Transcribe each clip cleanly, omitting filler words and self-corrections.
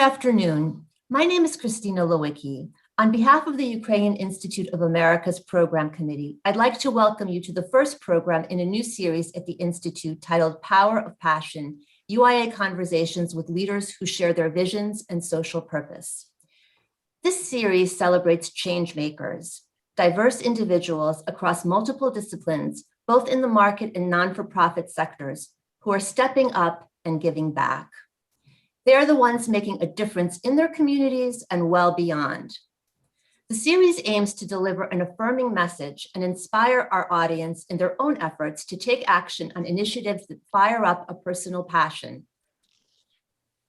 afternoon. My name is Christina Lewicki. On behalf of the Ukrainian Institute of America's Program Committee, I'd like to welcome you to the first program in a new series at the Institute titled Power of Passion, UIA Conversations with Leaders Who Share Their Visions and Social Purpose. This series celebrates change makers, diverse individuals across multiple disciplines, both in the market and non-for-profit sectors, who are stepping up and giving back. They're the ones making a difference in their communities and well beyond. The series aims to deliver an affirming message and inspire our audience in their own efforts to take action on initiatives that fire up a personal passion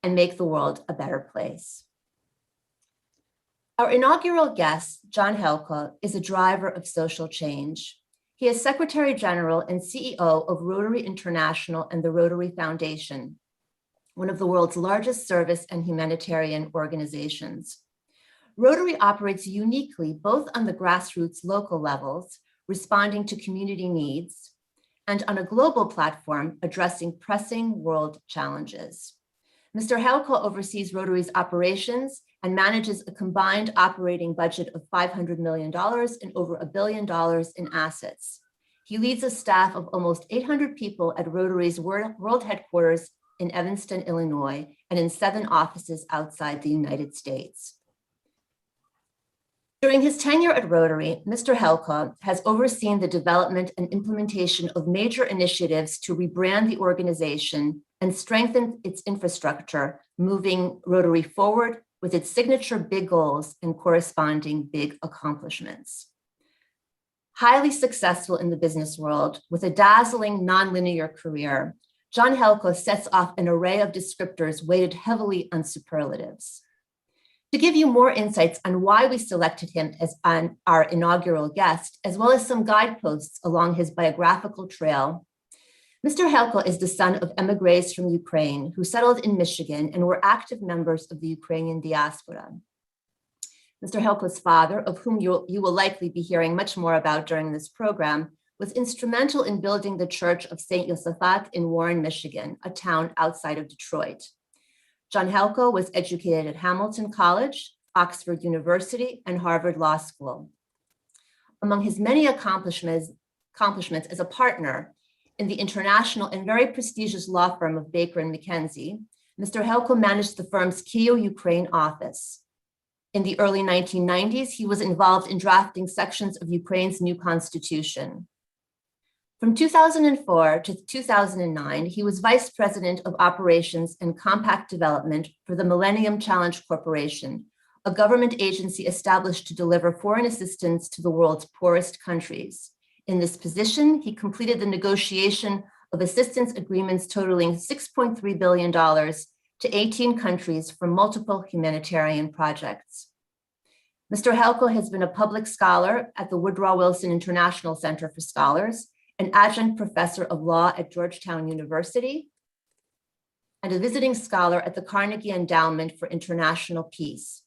and make the world a better place. Our inaugural guest, John Hewko, is a driver of social change. He is Secretary General and CEO of Rotary International and the Rotary Foundation, one of the world's largest service and humanitarian organizations. Rotary operates uniquely both on the grassroots local levels, responding to community needs, and on a global platform addressing pressing world challenges. Mr. Hewko oversees Rotary's operations and manages a combined operating budget of $500 million and over $1 billion in assets. He leads a staff of almost 800 people at Rotary's world headquarters in Evanston, Illinois, and in 7 offices outside the United States. During his tenure at Rotary, Mr. Hewko has overseen the development and implementation of major initiatives to rebrand the organization and strengthen its infrastructure, moving Rotary forward with its signature big goals and corresponding big accomplishments. Highly successful in the business world with a dazzling nonlinear career, John Hewko sets off an array of descriptors weighted heavily on superlatives. To give you more insights on why we selected him as our inaugural guest, as well as some guideposts along his biographical trail, Mr. Hewko is the son of emigres from Ukraine who settled in Michigan and were active members of the Ukrainian diaspora. Mr. Hewko's father, of whom you will likely be hearing much more about during this program, was instrumental in building the Church of St. Yosafat in Warren, Michigan, a town outside of Detroit. John Hewko was educated at Hamilton College, Oxford University, and Harvard Law School. Among his many accomplishments as a partner in the international and very prestigious law firm of Baker & McKenzie, Mr. Hewko managed the firm's Kyiv, Ukraine office. In the early 1990s, he was involved in drafting sections of Ukraine's new constitution. From 2004 to 2009, he was Vice President of Operations and Compact Development for the Millennium Challenge Corporation, a government agency established to deliver foreign assistance to the world's poorest countries. In this position, he completed the negotiation of assistance agreements totaling $6.3 billion to 18 countries for multiple humanitarian projects. Mr. Hewko has been a public scholar at the Woodrow Wilson International Center for Scholars, an adjunct professor of law at Georgetown University, and a visiting scholar at the Carnegie Endowment for International Peace.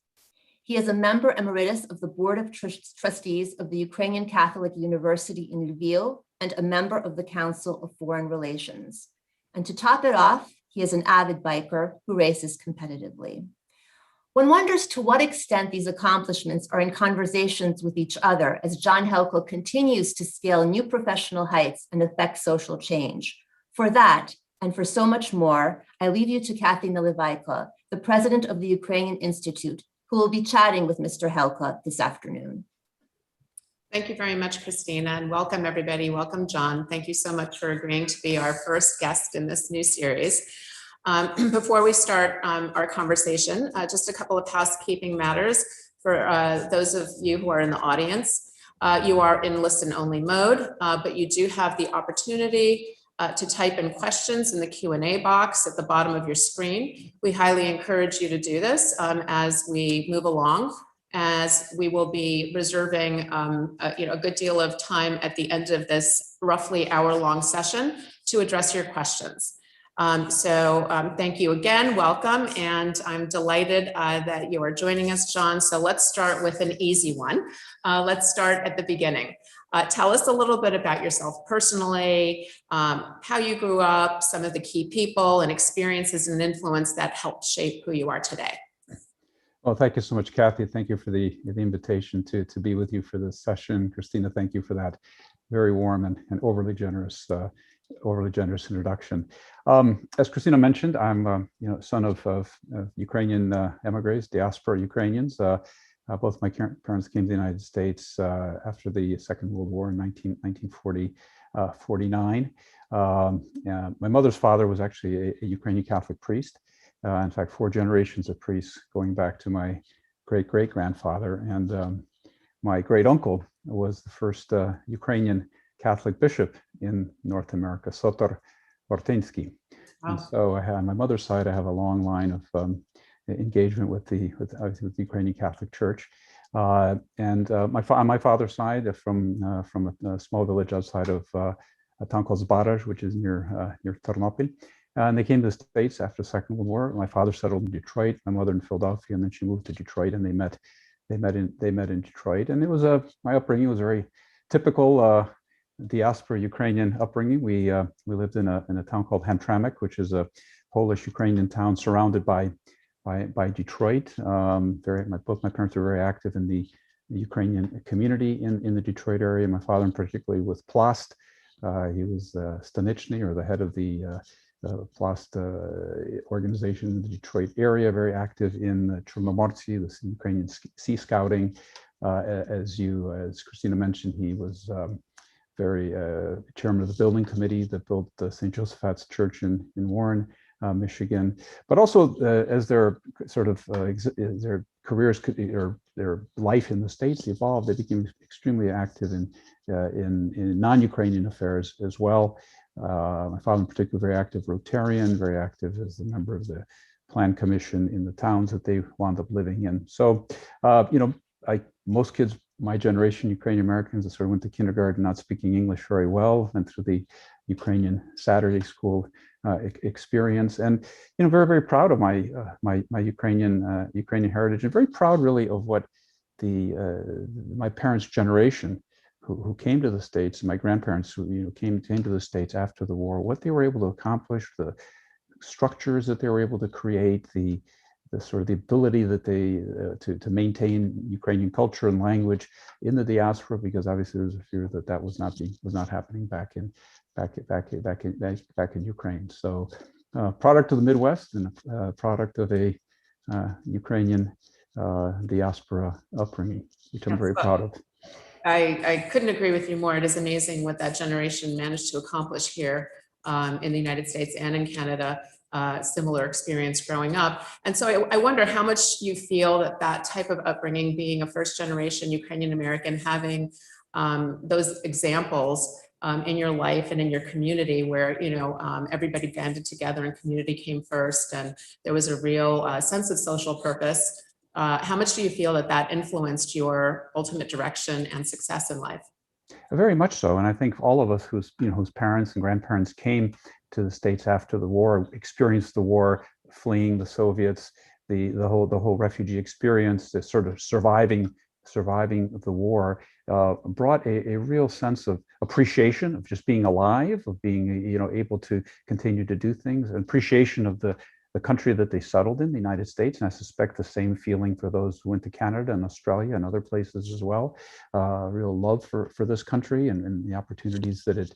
He is a member emeritus of the Board of Trustees of the Ukrainian Catholic University in Lviv and a member of the Council of Foreign Relations. And to top it off, he is an avid biker who races competitively. One wonders to what extent these accomplishments are in conversations with each other as John Hewko continues to scale new professional heights and affect social change. For that, and for so much more, I leave you to Kathy Nalywajko, the president of the Ukrainian Institute, who will be chatting with Mr. Hewko this afternoon. Thank you very much, Christina, and welcome everybody. Welcome, John. Thank you so much for agreeing to be our first guest in this new series. Before we start our conversation, just a couple of housekeeping matters for those of you who are in the audience. You are in listen-only mode, but you do have the opportunity to type in questions in the Q&A box at the bottom of your screen. We highly encourage you to do this as we move along, as we will be reserving a good deal of time at the end of this roughly hour-long session to address your questions. Thank you again, welcome, and I'm delighted that you are joining us, John. So let's start with an easy one. Let's start at the beginning. Tell us a little bit about yourself personally, how you grew up, some of the key people and experiences and influence that helped shape who you are today. Well, thank you so much, Kathy. Thank you for the invitation to be with you for this session. Christina, thank you for that very warm and overly generous introduction. As Christina mentioned, I'm son of Ukrainian emigres, diaspora Ukrainians. Both my parents came to the United States after the Second World War in 1949. My mother's father was actually a Ukrainian Catholic priest. In fact, 4 generations of priests going back to my great-great-grandfather. And my great-uncle was the first Ukrainian Catholic bishop in North America, Sotor Ortynsky. Wow. And so on my mother's side, I have a long line of engagement with the Ukrainian Catholic Church. On my father's side, from a small village outside of a town called Zbaraj, which is near Ternopil. And they came to the States after the Second World War. My father settled in Detroit, my mother in Philadelphia, and then she moved to Detroit, and they met in Detroit. And it was my upbringing was very typical diaspora Ukrainian upbringing. We lived in a town called Hamtramck, which is a Polish Ukrainian town surrounded by Detroit. Both my parents were very active in the Ukrainian community in the Detroit area. My father, in particular, with Plast. He was Stanichny, or the head of the Plast organization in the Detroit area, very active in Chornomortsi, the Ukrainian Sea Scouting. As Christina mentioned, he was very chairman of the building committee that built St. Joseph's Church in Warren, Michigan. But also, as their sort of their careers or their life in the States evolved, they became extremely active in non-Ukrainian affairs as well. My father, in particular, very active Rotarian, very active as a member of the Plan Commission in the towns that they wound up living in. So, most kids, my generation, Ukrainian Americans, that sort of went to kindergarten not speaking English very well, went through the Ukrainian Saturday school experience, and very, very proud of my Ukrainian heritage, and very proud really of what my parents' generation who came to the States, and my grandparents who came to the States after the war, what they were able to accomplish, the structures that they were able to create, the sort of the ability that they to maintain Ukrainian culture and language in the diaspora, because obviously there was a fear that was not happening back in Ukraine. So, product of the Midwest and product of a Ukrainian diaspora upbringing, which I'm very proud of. I couldn't agree with you more. It is amazing what that generation managed to accomplish here in the United States and in Canada. Similar experience growing up. And so I wonder how much you feel that type of upbringing, being a first generation Ukrainian American, having those examples in your life and in your community where, everybody banded together and community came first, and there was a real sense of social purpose. How much do you feel that influenced your ultimate direction and success in life? Very much so. And I think all of us whose parents and grandparents came to the States after the war, experienced the war, fleeing the Soviets, the whole refugee experience, the sort of surviving the war, brought a real sense of appreciation of just being alive, of being able to continue to do things, an appreciation of the country that they settled in, the United States. And I suspect the same feeling for those who went to Canada and Australia and other places as well. Real love for this country and the opportunities that it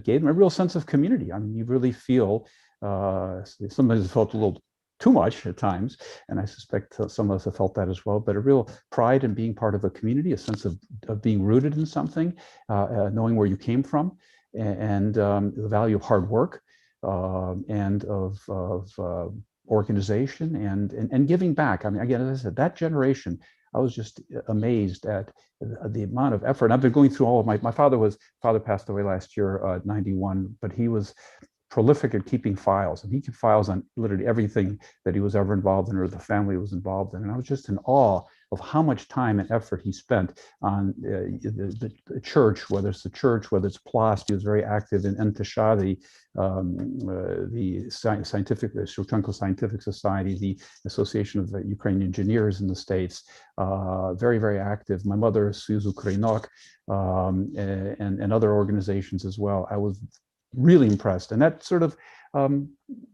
gave them, a real sense of community. I mean, you really feel, sometimes it felt a little too much at times, and I suspect some of us have felt that as well, but a real pride in being part of a community, a sense of being rooted in something, knowing where you came from, and the value of hard work, and of organization and giving back. I mean, again, as I said, that generation, I was just amazed at the amount of effort. And I've been going through all of my father passed away last year, 91, but he was prolific at keeping files, and he kept files on literally everything that he was ever involved in or the family was involved in. And I was just in awe of how much time and effort he spent on the church, whether it's the church, whether it's Plast. He was very active in NTSHA, the Shevchenko Scientific Society, the Association of Ukrainian Engineers in the States, very, very active. My mother, Suzu Krinok, and other organizations as well. I was really impressed, and that sort of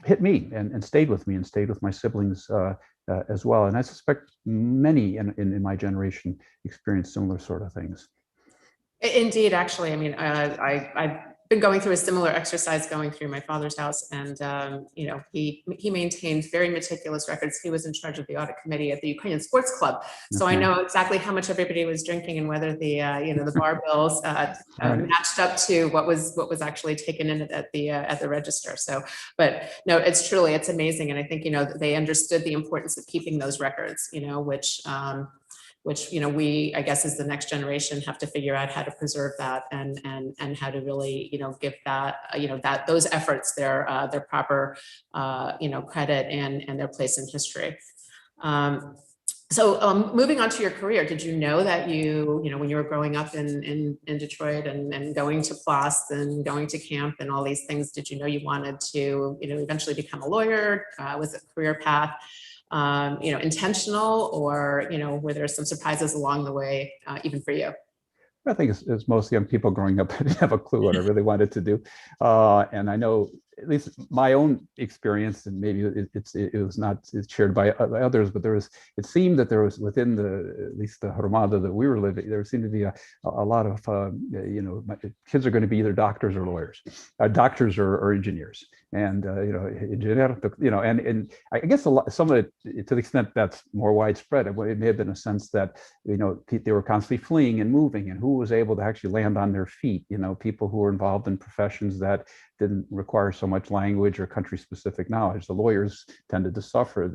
hit me and stayed with me and stayed with my siblings as well. And I suspect many in my generation experienced similar sort of things. Indeed, actually, I mean, I've been going through a similar exercise going through my father's house, and he maintained very meticulous records. He was in charge of the audit committee at the Ukrainian Sports Club, so I know exactly how much everybody was drinking and whether the the bar bills matched up to what was actually taken in at the register. So, but no, it's amazing, and I think they understood the importance of keeping those records, which we, I guess, as the next generation, have to figure out how to preserve that and how to really give that those efforts their proper credit and their place in history. So moving on to your career, did you know that when you were growing up in Detroit and going to PLOS and going to camp and all these things, did you know you wanted to eventually become a lawyer? Was it a career path intentional, or were there some surprises along the way, even for you? I think it's most young people growing up. I didn't have a clue what I really wanted to do, and I know at least my own experience, and maybe it was not shared by others, but it seemed that there was within at least the Hromada that we were living, there seemed to be a lot of kids are going to be either doctors or lawyers, doctors or engineers, and and I guess some of it, to the extent that's more widespread, it may have been a sense that they were constantly fleeing and moving, and who was able to actually land on their feet, people who were involved in professions that didn't require so much language or country-specific knowledge. The lawyers tended to suffer.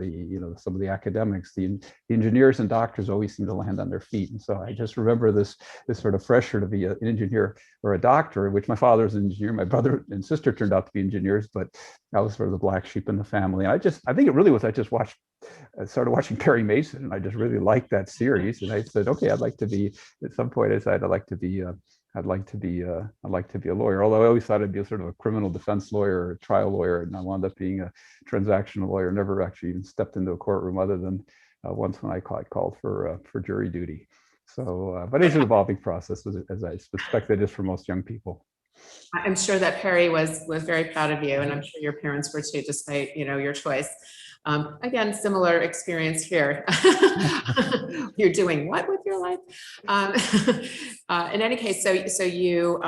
Some of the academics, the engineers and doctors always seemed to land on their feet. And so I just remember this sort of pressure to be an engineer or a doctor, which my father was an engineer. My brother and sister turned out to be engineers, but I was sort of the black sheep in the family. And I think it really was, I started watching Perry Mason, and I just really liked that series. And I said, okay, I'd like to be a lawyer, although I always thought I'd be a sort of a criminal defense lawyer or a trial lawyer, and I wound up being a transactional lawyer. Never actually even stepped into a courtroom other than once when I called for jury duty. So, but it's an evolving process, as I suspect it is for most young people. I'm sure that Perry was very proud of you, and I'm sure your parents were too, despite your choice. Again, similar experience here. You're doing what with your life? In any case, so you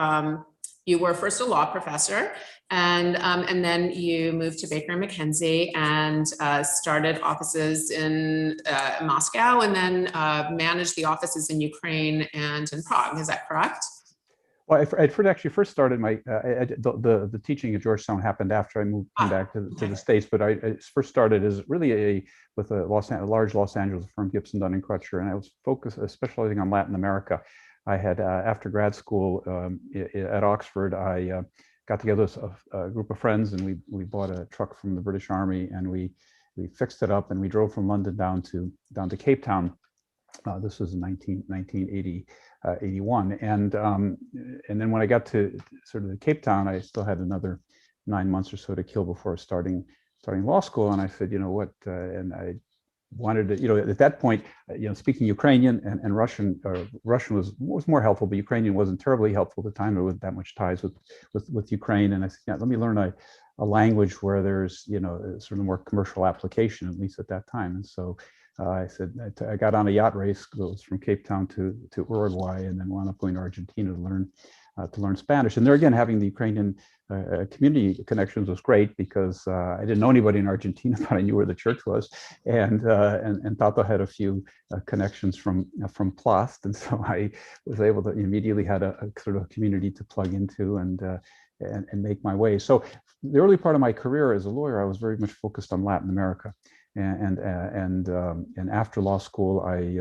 were first a law professor, and then you moved to Baker & McKenzie and started offices in Moscow, and then managed the offices in Ukraine and in Prague. Is that correct? Well, I actually first started the teaching at Georgetown happened after I came back to the States, but I first started as really with a large Los Angeles firm, Gibson, Dunn & Crutcher, and I was specializing on Latin America. I had, after grad school at Oxford, I got together with a group of friends, and we bought a truck from the British Army, and we fixed it up, and we drove from London down to Cape Town. This was in 1981, and then when I got to sort of the Cape Town, I still had another 9 months or so to kill before starting law school. And I said, and I wanted to, at that point, speaking Ukrainian and Russian. Russian was more helpful, but Ukrainian wasn't terribly helpful at the time. There wasn't that much ties with Ukraine, and I said, yeah, let me learn a language where there's sort of more commercial application, at least at that time. And so I said, I got on a yacht race, goes from Cape Town to Uruguay, and then wound up going to Argentina to learn Spanish. And there again, having the Ukrainian community connections was great, because I didn't know anybody in Argentina, but I knew where the church was, and Tato had a few connections from PLOS, and so I was able to immediately had a sort of community to plug into and make my way. So the early part of my career as a lawyer, I was very much focused on Latin America. And after law school, I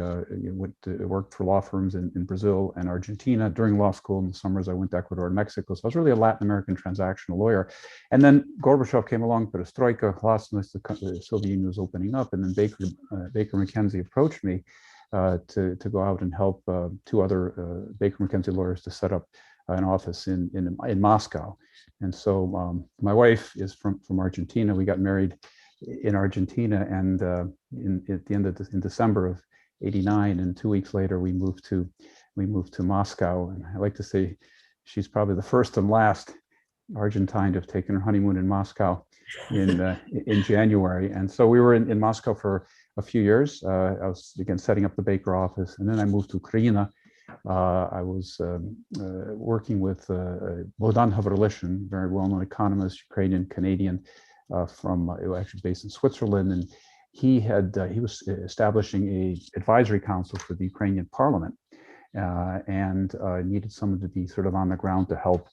worked for law firms in Brazil and Argentina. During law school in the summers, I went to Ecuador and Mexico. So I was really a Latin American transactional lawyer. And then Gorbachev came along, perestroika, glasnost, the Soviet Union was opening up, and then Baker McKenzie approached me to go out and help two other Baker McKenzie lawyers to set up an office in Moscow. And so my wife is from Argentina. We got married in Argentina, and in December of '89, and 2 weeks later we moved to Moscow. And I like to say she's probably the first and last Argentine to have taken her honeymoon in Moscow in January. And so we were in Moscow for a few years. I was, again, setting up the Baker office. And then I moved to Ukraine. I was working with Bogdan Havrilishin, very well-known economist, Ukrainian, Canadian, from actually based in Switzerland. And he was establishing a advisory council for the Ukrainian parliament, and needed someone to be sort of on the ground to help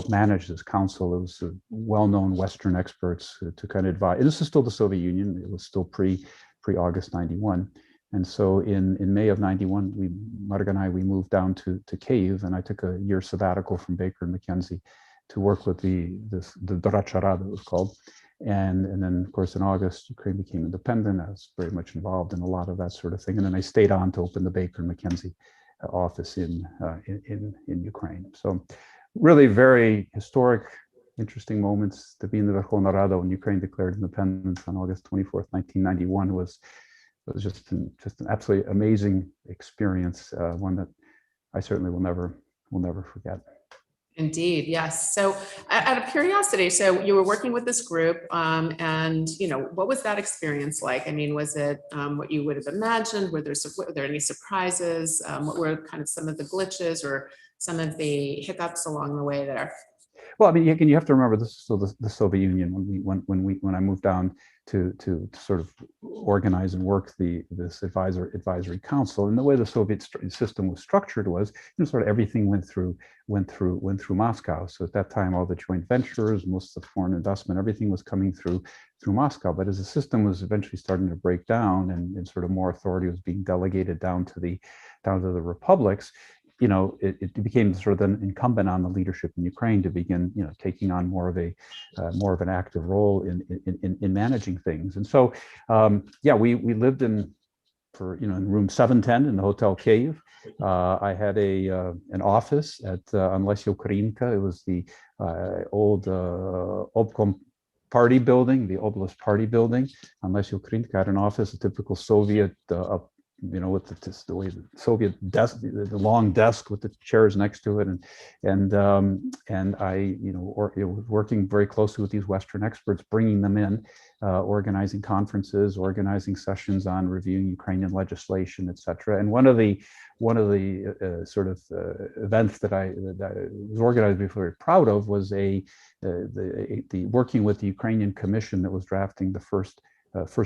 manage this council. It was well-known Western experts to kind of advise. This is still the Soviet Union. It was still pre-August 91. And so in May of 91, Marga and I, we moved down to Kyiv, and I took a year sabbatical from Baker and McKenzie to work with the Doradча Rada, it was called. And then, of course, in August, Ukraine became independent. I was very much involved in a lot of that sort of thing. And then I stayed on to open the Baker and McKenzie office in Ukraine. So really very historic, interesting moments to be in the Verkhovna Rada when Ukraine declared independence on August 24th, 1991 was just an absolutely amazing experience, one that I certainly will never forget. Indeed, yes. So out of curiosity, so you were working with this group, and what was that experience like? I mean, was it what you would have imagined? Were there any surprises? What were kind of some of the glitches or some of the hiccups along the way there? Well, I mean, you have to remember this is still the Soviet Union when I moved down to sort of organize and work this advisory council. And the way the Soviet system was structured was, sort of everything went through Moscow. So at that time, all the joint ventures, most of the foreign investment, everything was coming through Moscow. But as the system was eventually starting to break down and sort of more authority was being delegated down to the republics, it became sort of then incumbent on the leadership in Ukraine to begin, taking on more of an active role in managing things. And so, we lived in room 710 in the Hotel Kyiv. I had an office at Nalywajko. It was the old obkom party building, the Oblast party building. Nalywajko had an office, a typical Soviet with the way the Soviet desk, the long desk with the chairs next to it, and I, working very closely with these Western experts, bringing them in, organizing conferences, organizing sessions on reviewing Ukrainian legislation, etc. And one of the sort of events that I was organized, to be very proud of, was the working with the Ukrainian Commission that was drafting the first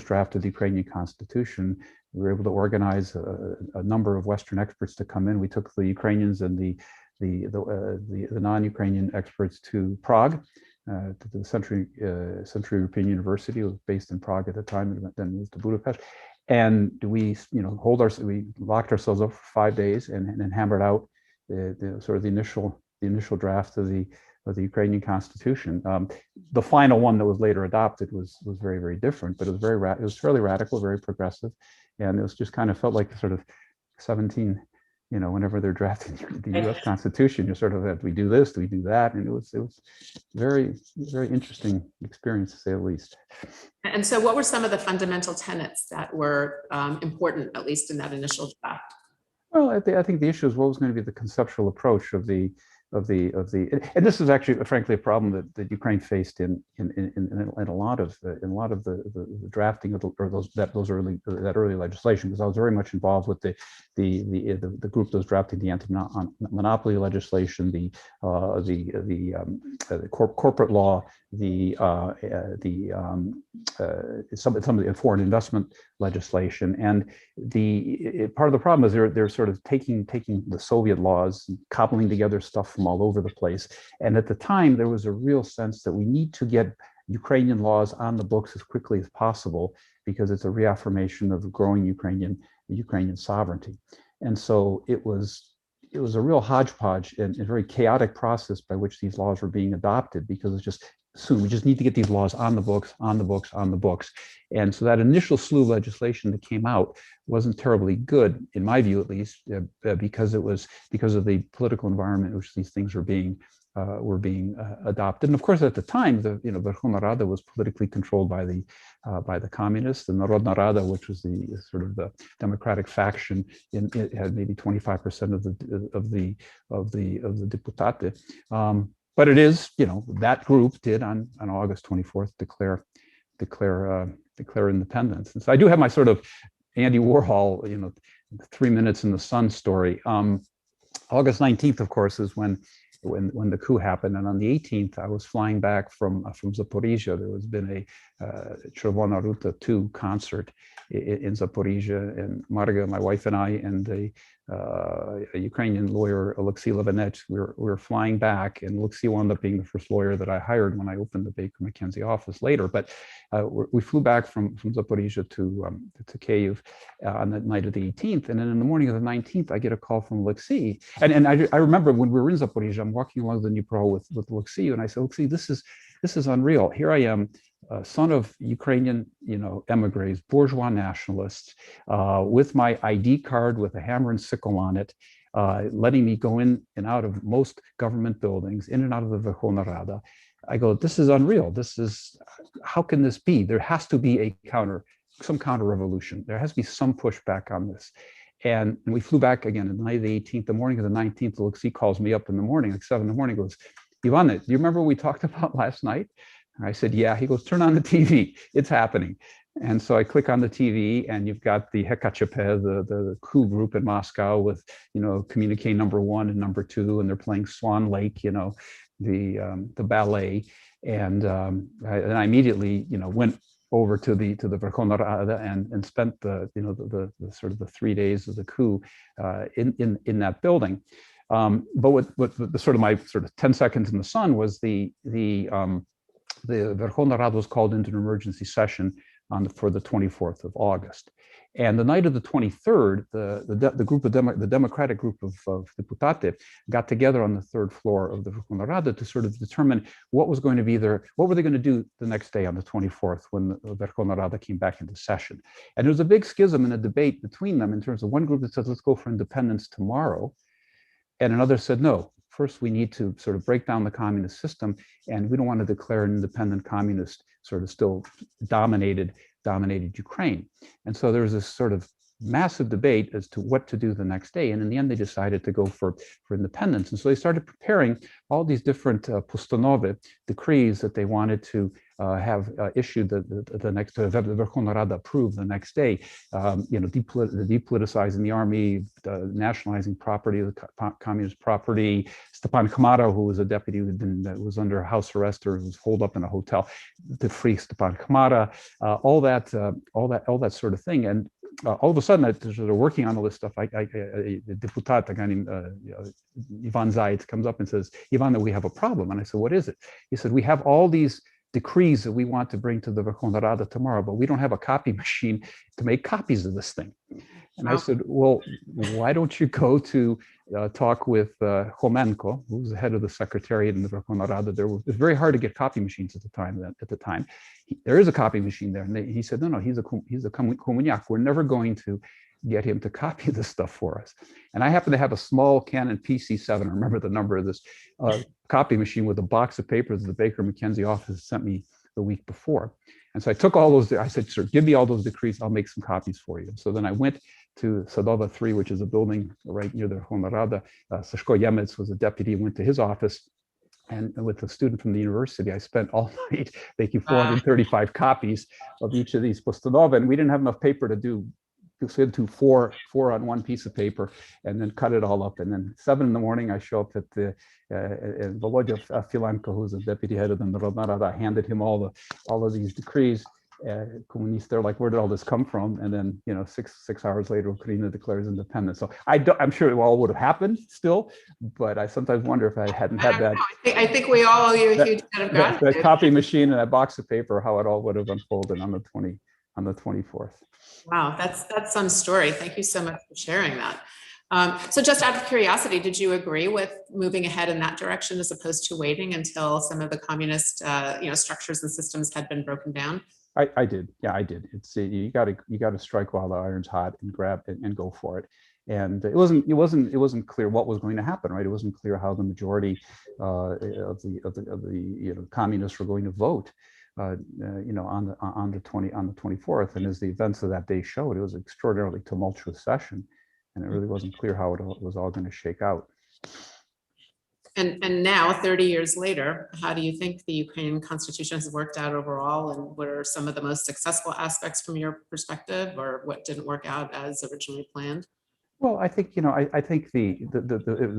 draft of the Ukrainian Constitution. We were able to organize a number of Western experts to come in. We took the Ukrainians and the non-Ukrainian experts to Prague, to the Central European University. It was based in Prague at the time, and then moved to Budapest. And we, we locked ourselves up for 5 days and hammered out the initial draft of the Ukrainian Constitution. The final one that was later adopted was very, very different, but it was fairly radical, very progressive, and it was just kind of felt like sort of 17. Whenever they're drafting the U.S. Constitution, you sort of have, do we do this? Do we do that? And it was very, very interesting experience, to say the least. And so, what were some of the fundamental tenets that were important, at least in that initial draft? Well, I think the issue is what was going to be the conceptual approach of the, and this is actually, frankly, a problem that Ukraine faced in a lot of the drafting of that early legislation, because I was very much involved with the group that was drafting the anti-monopoly legislation, the corporate law, some of the foreign investment legislation, and part of the problem is they're sort of taking the Soviet laws and cobbling together stuff from all over the place. And at the time, there was a real sense that we need to get Ukrainian laws on the books as quickly as possible, because it's a reaffirmation of growing Ukrainian sovereignty. And so it was a real hodgepodge and a very chaotic process by which these laws were being adopted, because it's just soon we just need to get these laws on the books. And so that initial slew of legislation that came out wasn't terribly good, in my view at least, because of the political environment in which these things were being adopted. And of course, at the time, the Verkhovna Rada was politically controlled by the communists. The Narodna Rada, which was the sort of the democratic faction, it had maybe 25% of the deputate. But it is, that group did on August 24th declare independence. And so I do have my sort of Andy Warhol, 3 minutes in the sun story. August 19th, of course, is when the coup happened. And on the 18th, I was flying back from Zaporizhia. There has been a Czerwona Ruta 2 concert in Zaporizhia, and Marga, my wife, and I, and a Ukrainian lawyer, Alexei Levinets, we were flying back, and Alexei wound up being the first lawyer that I hired when I opened the Baker McKenzie office later. But we flew back from Zaporizhia to Kyiv on the night of the 18th, and then in the morning of the 19th, I get a call from Alexei. And I remember when we were in Zaporizhia, I'm walking along the Dnipro with Alexei, and I said, Alexei, this is unreal. Here I am, son of Ukrainian, emigres, bourgeois nationalists, with my ID card with a hammer and sickle on it, letting me go in and out of most government buildings, in and out of the Verkhovna Rada. I go, this is unreal. How can this be? There has to be some counter revolution. There has to be some pushback on this. And we flew back again on the night of the 18th. The morning of the 19th, Alexei calls me up in the morning, like 7 in the morning, goes, Ivan, do you remember what we talked about last night? I said, yeah. He goes, turn on the TV. It's happening. And so I click on the TV, and you've got the Hekachepe, the coup group in Moscow with, communique number 1 and number 2, and they're playing Swan Lake, the ballet. And I immediately, went over to the Verkhovna Rada and spent the sort of the 3 days of the coup in that building. But what the sort of my 10 seconds in the sun was the Verkhovna Rada was called into an emergency session for the 24th of August. And the night of the 23rd, the Democratic group of Deputate got together on the 3rd floor of the Verkhovna Rada to sort of determine what were they going to do the next day on the 24th when the Verkhovna Rada came back into session. And there was a big schism and a debate between them in terms of one group that said, let's go for independence tomorrow. And another said, no, first we need to sort of break down the communist system, and we don't want to declare an independent communist sort of still dominated Ukraine. And so there was this sort of massive debate as to what to do the next day. And in the end, they decided to go for independence. And so they started preparing all these different postanove, decrees that they wanted to have issued the next, the Verkhovna Rada approved the next day, depoliticizing the army, nationalizing property, the communist property. Stepan Khamara, who was a deputy that was under house arrest or was holed up in a hotel, to free Stepan Khamara, all that sort of thing. And all of a sudden, I started working on all this stuff. A deputat, a guy named Ivan Zayats, comes up and says, Ivan, we have a problem. And I said, what is it? He said, we have all these decrees that we want to bring to the Verkhovna Rada tomorrow, but we don't have a copy machine to make copies of this thing. And I said, well, why don't you go to talk with Homenko, who was the head of the secretariat in the Verkhovna Rada? It was very hard to get copy machines at the time. There is a copy machine there. And he said, no, he's a communiac. We're never going to get him to copy this stuff for us. And I happen to have a small Canon PC7, I remember the number of this, copy machine with a box of papers that the Baker McKenzie office sent me the week before. And so I took all those, I said, sir, give me all those decrees, I'll make some copies for you. So then I went to Sadova 3, which is a building right near the Verkhovna Rada. Sashko Yemets was a deputy, went to his office. And with a student from the university, I spent all night making 435 copies of each of these postanova. And we didn't have enough paper to do. So we had to do four on one piece of paper and then cut it all up. And then 7 in the morning, I show up at the Volodya Filanko, who's the deputy head of the Narodna Rada. I handed him all of these decrees. Communists, they're like, where did all this come from? And then, 6 hours later, Ukraine declares independence. So I'm sure it all would have happened still, but I sometimes wonder if I hadn't had that. I think we all owe you a huge debt of gratitude. That copy machine and that box of paper, how it all would have unfolded on the 24th. Wow, that's some story. Thank you so much for sharing that. So just out of curiosity, did you agree with moving ahead in that direction as opposed to waiting until some of the communist structures and systems had been broken down? I did. Yeah, I did. It's you got to strike while the iron's hot and grab and go for it. And it wasn't clear what was going to happen, right? It wasn't clear how the majority of the communists were going to vote. On the 24th, and as the events of that day showed, it was an extraordinarily tumultuous session, and it really wasn't clear how it was all going to shake out. And now, 30 years later, how do you think the Ukrainian constitution has worked out overall? And what are some of the most successful aspects from your perspective, or what didn't work out as originally planned? Well, I think, I think the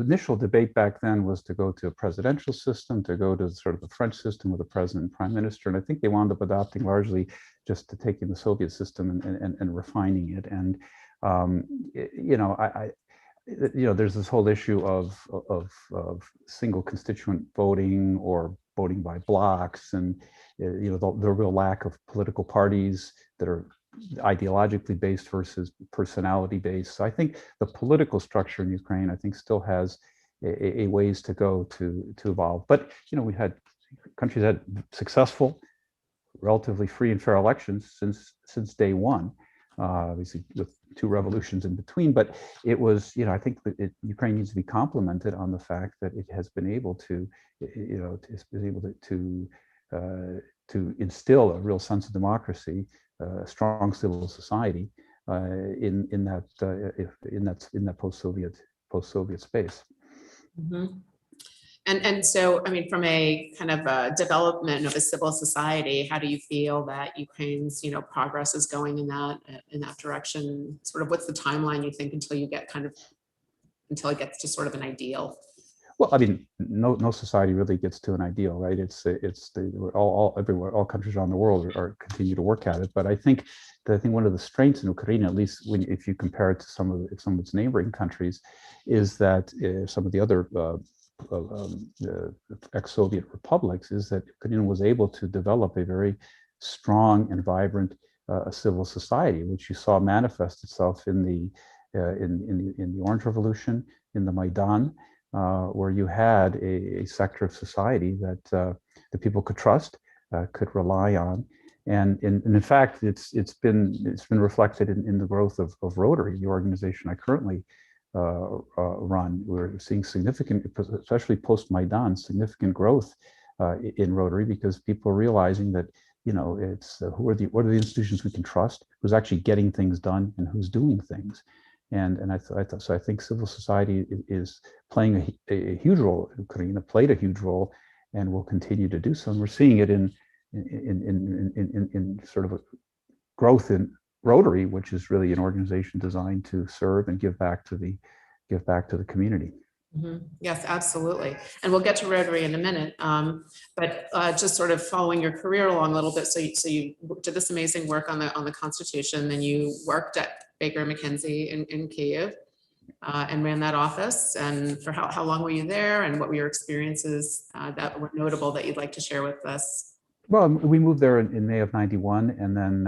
initial debate back then was to go to a presidential system, to go to sort of the French system with a president and prime minister. And I think they wound up adopting largely just to taking the Soviet system and refining it. And, there's this whole issue of single constituent voting or voting by blocks, and the real lack of political parties that are ideologically based versus personality based. So I think the political structure in Ukraine, I think, still has a ways to go to evolve. But we had countries that had successful, relatively free and fair elections since day one. Obviously, with two revolutions in between, but it was, I think that Ukraine needs to be complimented on the fact that it has been able to, to instill a real sense of democracy, a strong civil society in that post-Soviet space. Mm-hmm. And so, I mean, from a kind of a development of a civil society, how do you feel that Ukraine's, progress is going in that direction? Sort of, what's the timeline you think until it gets to sort of an ideal? Well, I mean, no society really gets to an ideal, right? Everywhere, all countries around the world are continue to work at it. But I think one of the strengths in Ukraine, at least if you compare it to some of its neighboring countries, is that some of the other ex-Soviet republics, is that Ukraine was able to develop a very strong and vibrant civil society, which you saw manifest itself in the Orange Revolution, in the Maidan, where you had a sector of society that the people could trust, could rely on. And in fact, it's been reflected in the growth of Rotary, the organization I currently run. We're seeing significant, especially post-Maidan, significant growth in Rotary, because people are realizing that, it's what are the institutions we can trust, who's actually getting things done, and who's doing things. And I think civil society is playing a huge role. Ukraine played a huge role, and will continue to do so. And we're seeing it in sort of a growth in Rotary, which is really an organization designed to serve and give back to the community. Mm-hmm. Yes, absolutely. And we'll get to Rotary in a minute. But just sort of following your career along a little bit. So you did this amazing work on the Constitution, then you worked at Baker McKenzie in Kyiv and ran that office. And for how long were you there, and what were your experiences that were notable that you'd like to share with us? Well, we moved there in May of '91, and then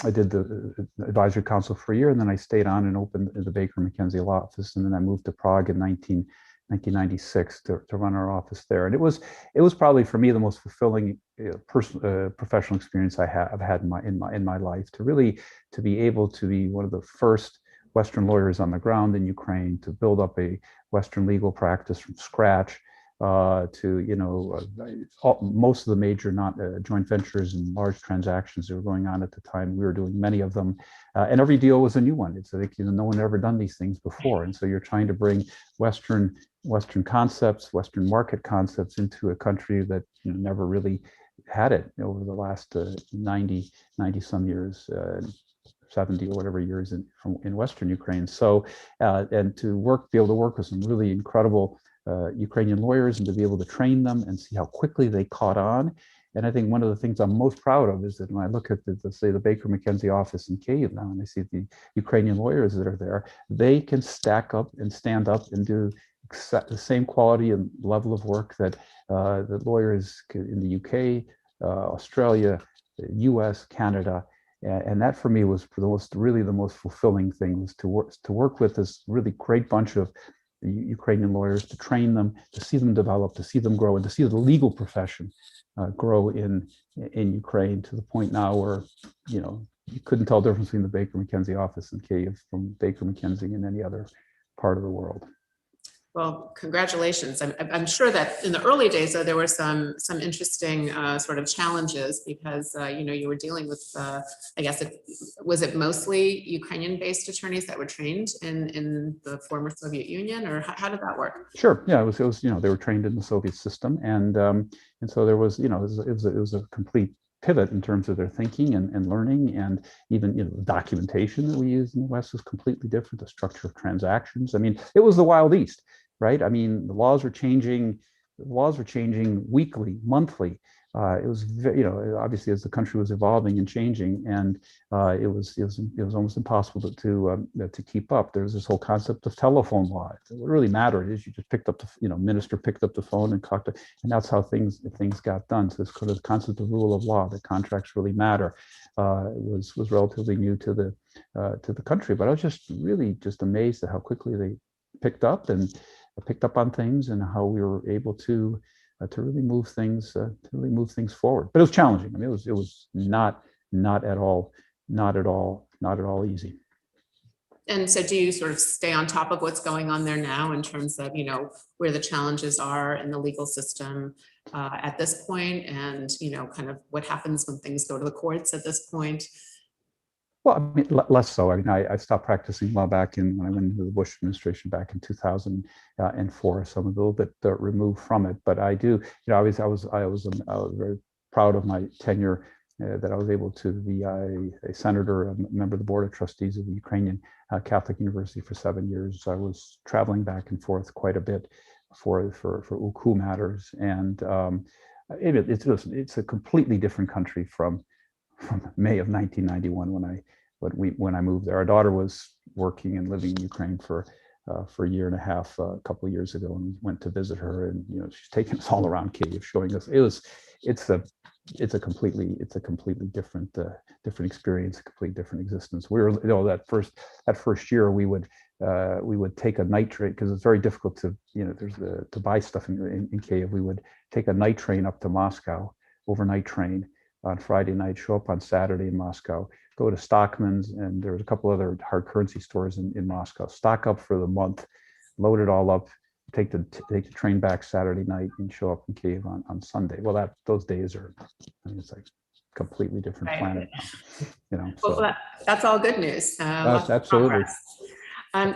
I did the advisory council for a year, and then I stayed on and opened the Baker McKenzie law office, and then I moved to Prague in 1996 to run our office there. And it was probably for me the most fulfilling professional experience I've had in my life, to be able to be one of the first Western lawyers on the ground in Ukraine, to build up a Western legal practice from scratch. Most of the major joint ventures and large transactions that were going on at the time, we were doing many of them, and every deal was a new one. It's like no one had ever done these things before, and so you're trying to bring Western concepts, Western market concepts into a country that never really had it over the last 90 some years. 70 or whatever years in Western Ukraine. So, and to be able to work with some really incredible Ukrainian lawyers, and to be able to train them and see how quickly they caught on. And I think one of the things I'm most proud of is that when I look at the Baker McKenzie office in Kyiv now, and I see the Ukrainian lawyers that are there, they can stack up and stand up and do the same quality and level of work that the lawyers in the UK, Australia, US, Canada. And that for me was really the most fulfilling thing, was to work with this really great bunch of Ukrainian lawyers, to train them, to see them develop, to see them grow, and to see the legal profession grow in Ukraine, to the point now where you couldn't tell the difference between the Baker McKenzie office in Kyiv from Baker McKenzie in any other part of the world. Well, congratulations. I'm sure that in the early days, though, there were some interesting sort of challenges because, you were dealing with, I guess, was it mostly Ukrainian-based attorneys that were trained in the former Soviet Union, or how did that work? Sure. Yeah, it was they were trained in the Soviet system, and so there was, it was a complete pivot in terms of their thinking and learning, and even the documentation that we use in the West was completely different. The structure of transactions. I mean, it was the Wild East, right? I mean, the laws were changing. The laws were changing weekly, monthly. It was, obviously as the country was evolving and changing, and it was almost impossible to keep up. There was this whole concept of telephone law. What really mattered is you just picked up the minister picked up the phone and talked to, and that's how things got done. So this kind of concept of rule of law, that contracts really matter, was relatively new to the country. But I was just really amazed at how quickly they picked up on things, and how we were able to really move things forward. But it was challenging. I mean, it was not at all easy. And so do you sort of stay on top of what's going on there now in terms of, where the challenges are in the legal system at this point, and, kind of what happens when things go to the courts at this point? Well, I mean, less so. I mean, I stopped practicing law when I went into the Bush administration back in 2004. So I'm a little bit removed from it, but I do. I was very proud of my tenure, that I was able to be a senator, a member of the board of trustees of the Ukrainian Catholic University for 7 years. I was traveling back and forth quite a bit for UKU matters, and it's a completely different country from May of 1991 when I moved there. Our daughter was working and living in Ukraine for a year and a half, a couple of years ago, and we went to visit her, and she's taking us all around Kyiv, showing us. It's a completely different experience, a completely different existence. We were, that first year we would take a night train, because it's very difficult to to buy stuff in Kyiv. We would take a night train up to Moscow, overnight train on Friday night, show up on Saturday in Moscow, go to Stockman's, and there was a couple other hard currency stores in Moscow, stock up for the month, load it all up, take the train back Saturday night, and show up in Kyiv on Sunday. Well, those days are, it's like completely different planet now, so. Well, that's all good news. Absolutely.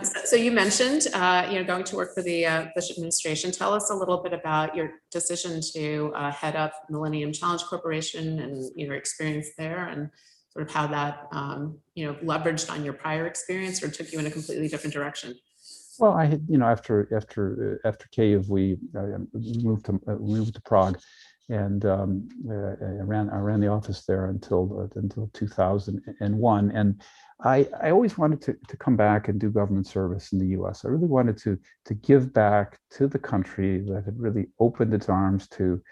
So you mentioned, going to work for the Bush administration. Tell us a little bit about your decision to head up Millennium Challenge Corporation, and your experience there, and sort of how that leveraged on your prior experience, or took you in a completely different direction. Well, I had, after Kyiv, we moved to Prague, and I ran the office there until 2001, and I always wanted to come back and do government service in the U.S. I really wanted to give back to the country that had really opened its arms to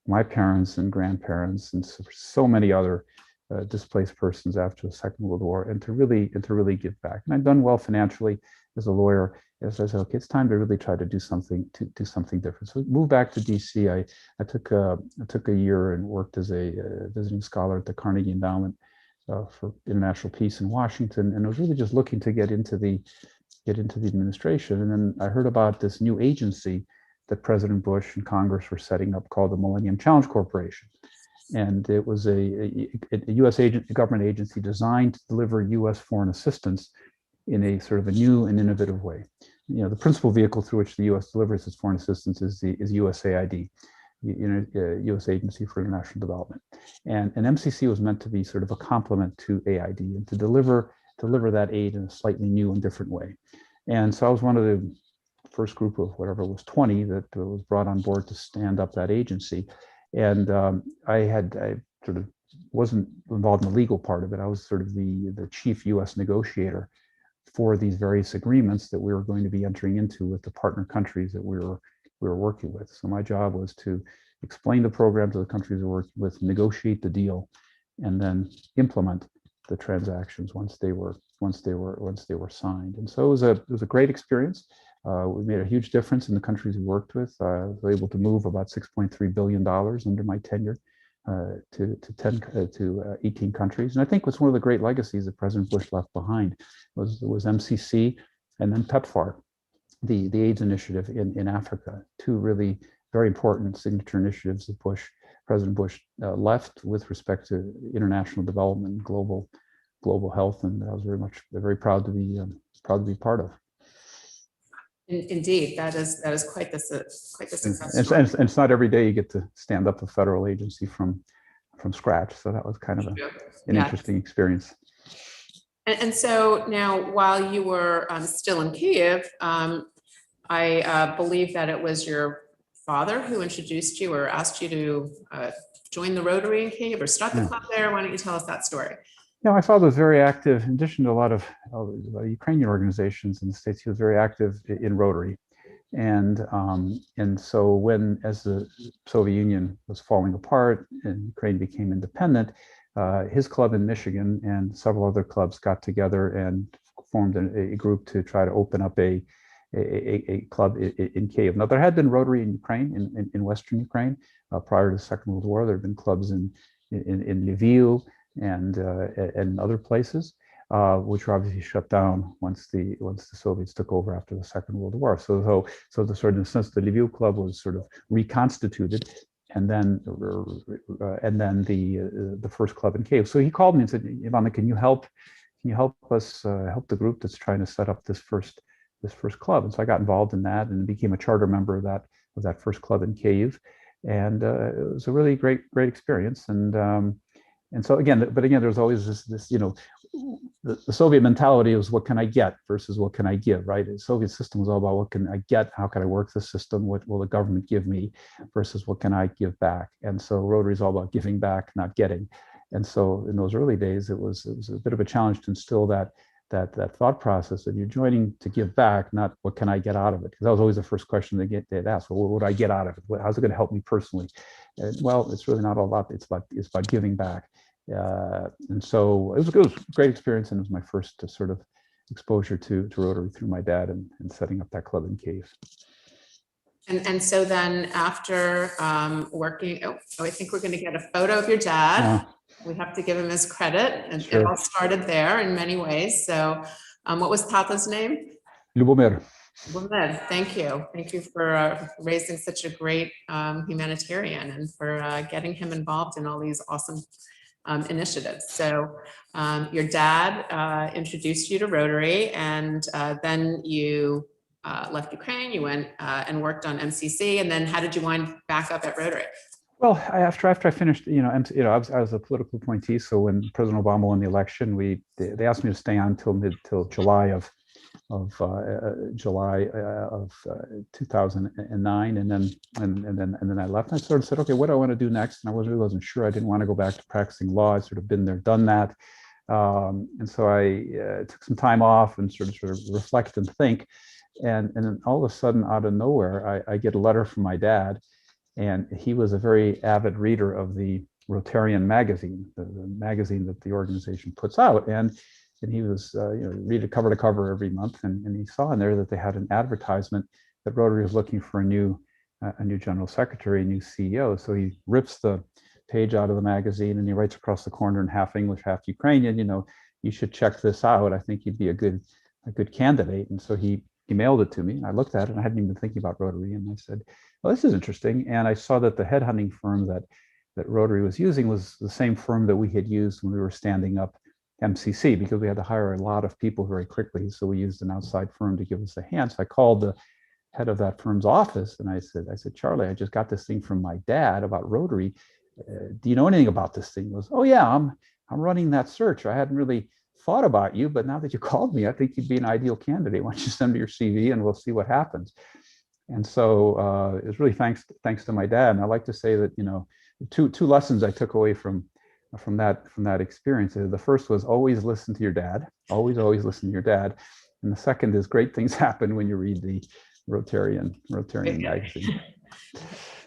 my parents and grandparents and so many other displaced persons after the Second World War, and to really give back. And I'd done well financially as a lawyer. As I said, okay, it's time to really try to do something different. So I moved back to DC. I took a year and worked as a visiting scholar at the Carnegie Endowment for International Peace in Washington, and I was really just looking to get into the administration. And then I heard about this new agency that President Bush and Congress were setting up called the Millennium Challenge Corporation. And it was a U.S. government agency designed to deliver U.S. foreign assistance in a sort of a new and innovative way. The principal vehicle through which the U.S. delivers its foreign assistance is USAID, U.S. Agency for International Development. And MCC was meant to be sort of a complement to AID, and to deliver that aid in a slightly new and different way. And so I was one of the first group of whatever it was, 20 that was brought on board to stand up that agency. And I sort of wasn't involved in the legal part of it. I was sort of the chief U.S. negotiator for these various agreements that we were going to be entering into with the partner countries that we were working with. So my job was to explain the program to the countries we're working with, negotiate the deal, and then implement the transactions once they were signed. And so it was a great experience. We made a huge difference in the countries we worked with. I was able to move about $6.3 billion under my tenure to 18 countries. And I think what's one of the great legacies that President Bush left behind was MCC, and then PEPFAR. the AIDS initiative in Africa, two really very important signature initiatives that President Bush left with respect to international development, global health, and I was very proud to be part of. Indeed, that is quite the success And story. it's not every day you get to stand up a federal agency from scratch, so that was kind of an interesting experience. And so now, while you were still in Kyiv, I believe that it was your father who introduced you or asked you to join the Rotary in Kyiv or start the club there. Why don't you tell us that story? Yeah, my father was very active. In addition to a lot of Ukrainian organizations in the States, he was very active in Rotary. And so as the Soviet Union was falling apart and Ukraine became independent, his club in Michigan and several other clubs got together and formed a group to try to open up a club in Kyiv. Now, there had been Rotary in Ukraine, in Western Ukraine, prior to the Second World War. There had been clubs in Lviv and other places, which were obviously shut down once the Soviets took over after the Second World War. So the sort of, in a sense, the Lviv club was sort of reconstituted, and then the first club in Kyiv. So he called me and said, "Ivana, can you help us help the group that's trying to set up this first club?" And so I got involved in that and became a charter member of that first club in Kyiv, and it was a really great experience. And so again, there's always this the Soviet mentality was, what can I get versus what can I give, right? The Soviet system was all about, what can I get? How can I work the system? What will the government give me versus what can I give back? And so Rotary is all about giving back, not getting. And so in those early days, it was a bit of a challenge to instill that thought process that you're joining to give back, not what can I get out of it? Because that was always the first question they'd ask. Well, what would I get out of it? How's it going to help me personally? Well, it's really not all about. It's about giving back. And so it was a great experience, and it was my first sort of exposure to Rotary through my dad and setting up that club in Kyiv. And so then after working, I think we're going to get a photo of your dad. Yeah. We have to give him his credit, and Sure. It all started there in many ways. So what was Papa's name? Lubomir. Lubomir, thank you for raising such a great humanitarian and for getting him involved in all these awesome initiatives. So your dad introduced you to Rotary, and then you left Ukraine, you went and worked on MCC, and then how did you wind back up at Rotary? Well, after I finished, I was a political appointee. So when President Obama won the election, they asked me to stay on till July of 2009, and then I left. And I sort of said, okay, what do I want to do next? And I wasn't sure. I didn't want to go back to practicing law. I'd sort of been there, done that, and so I took some time off and sort of reflect and think. And then all of a sudden, out of nowhere, I get a letter from my dad, and he was a very avid reader of the Rotarian magazine, the magazine that the organization puts out, and he was read it cover to cover every month, and he saw in there that they had an advertisement that Rotary was looking for a new general secretary, a new CEO. So he rips the page out of the magazine and he writes across the corner in half English, half Ukrainian, you should check this out. I think you'd be a good candidate. And so he mailed it to me, and I looked at it, and I hadn't even been thinking about Rotary, and I said, well, this is interesting. And I saw that the headhunting firm that Rotary was using was the same firm that we had used when we were standing up MCC, because we had to hire a lot of people very quickly. So we used an outside firm to give us a hand. So I called the head of that firm's office, and I said, Charlie, I just got this thing from my dad about Rotary. Do you know anything about this thing? He goes, oh yeah, I'm running that search. I hadn't really thought about you, but now that you called me, I think you'd be an ideal candidate. Why don't you send me your CV and we'll see what happens. And so it was really thanks to my dad. And I like to say that, two lessons I took away from that experience. The first was always listen to your dad, always listen to your dad. And the second is great things happen when you read the Rotarian magazine.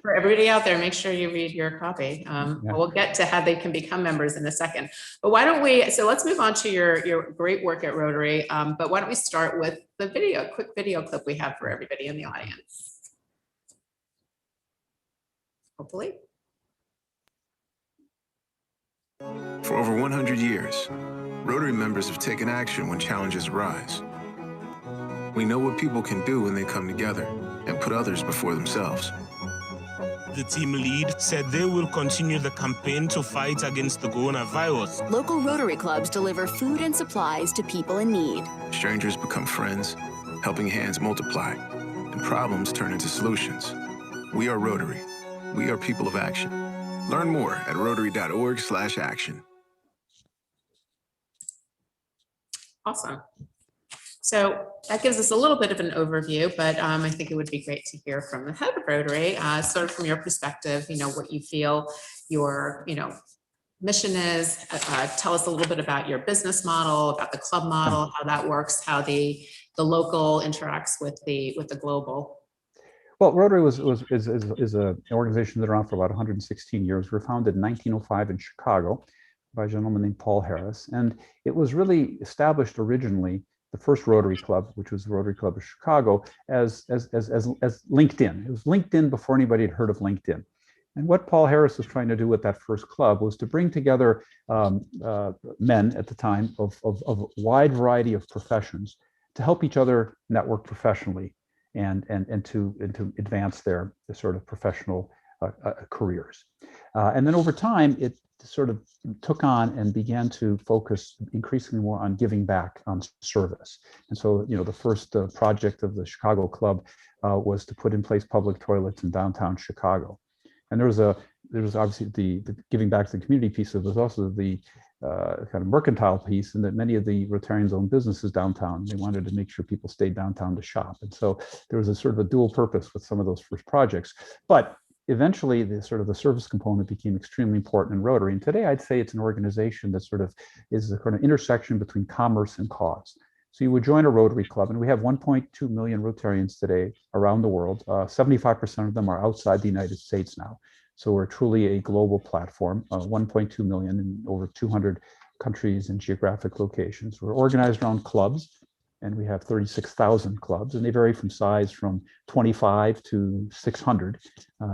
For everybody out there, make sure you read your copy. We'll get to how they can become members in a second. But why don't let's move on to your great work at Rotary. But why don't we start with the quick video clip we have for everybody in the audience. Hopefully. For over 100 years, Rotary members have taken action when challenges arise. We know what people can do when they come together and put others before themselves. The team lead said they will continue the campaign to fight against the coronavirus. Local Rotary clubs deliver food and supplies to people in need. Strangers become friends, helping hands multiply, and problems turn into solutions. We are Rotary. We are people of action. Learn more at rotary.org/action. Awesome. So that gives us a little bit of an overview, but I think it would be great to hear from the head of Rotary, sort of from your perspective, what you feel your, mission is. Tell us a little bit about your business model, about the club model, how that works, how the local interacts with the global. Well, Rotary is an organization that's around for about 116 years. We were founded in 1905 in Chicago by a gentleman named Paul Harris. And it was really established originally, the first Rotary Club, which was the Rotary Club of Chicago, as LinkedIn. It was LinkedIn before anybody had heard of LinkedIn. And what Paul Harris was trying to do with that first club was to bring together men at the time of a wide variety of professions to help each other network professionally and to advance their sort of professional careers. And then over time, it sort of took on and began to focus increasingly more on giving back on service. And so, the first project of the Chicago Club was to put in place public toilets in downtown Chicago. And there was obviously the giving back to the community piece. There was also the kind of mercantile piece, and that many of the Rotarians owned businesses downtown. They wanted to make sure people stayed downtown to shop. And so there was a sort of a dual purpose with some of those first projects. But eventually, the service component became extremely important in Rotary. And today, I'd say it's an organization that sort of is a kind of intersection between commerce and cause. So you would join a Rotary Club, and we have 1.2 million Rotarians today around the world. 75% of them are outside the United States now. So we're truly a global platform, 1.2 million in over 200 countries and geographic locations. We're organized around clubs, and we have 36,000 clubs, and they vary from size from 25 to 600,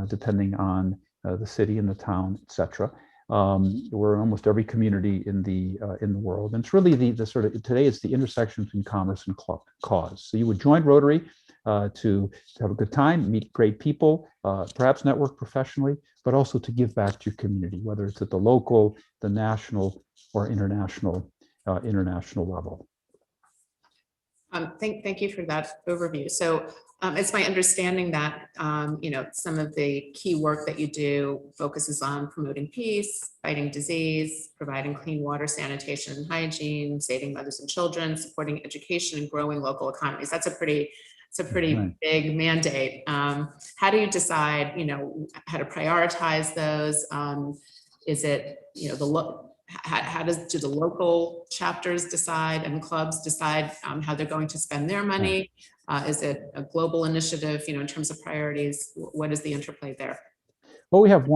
depending on the city and the town, et cetera. We're in almost every community in the world, and it's really the sort of today it's the intersection between commerce and cause. So you would join Rotary to have a good time, meet great people, perhaps network professionally, but also to give back to your community, whether it's at the local, the national, or international level. Thank you for that overview. So it's my understanding that some of the key work that you do focuses on promoting peace, fighting disease, providing clean water, sanitation, and hygiene, saving mothers and children, supporting education, and growing local economies. That's a pretty Right. big mandate. How do you decide how to prioritize those? Is it how do the local chapters decide and clubs decide how they're going to spend their money? Is it a global initiative, in terms of priorities? What is the interplay there? Well, we have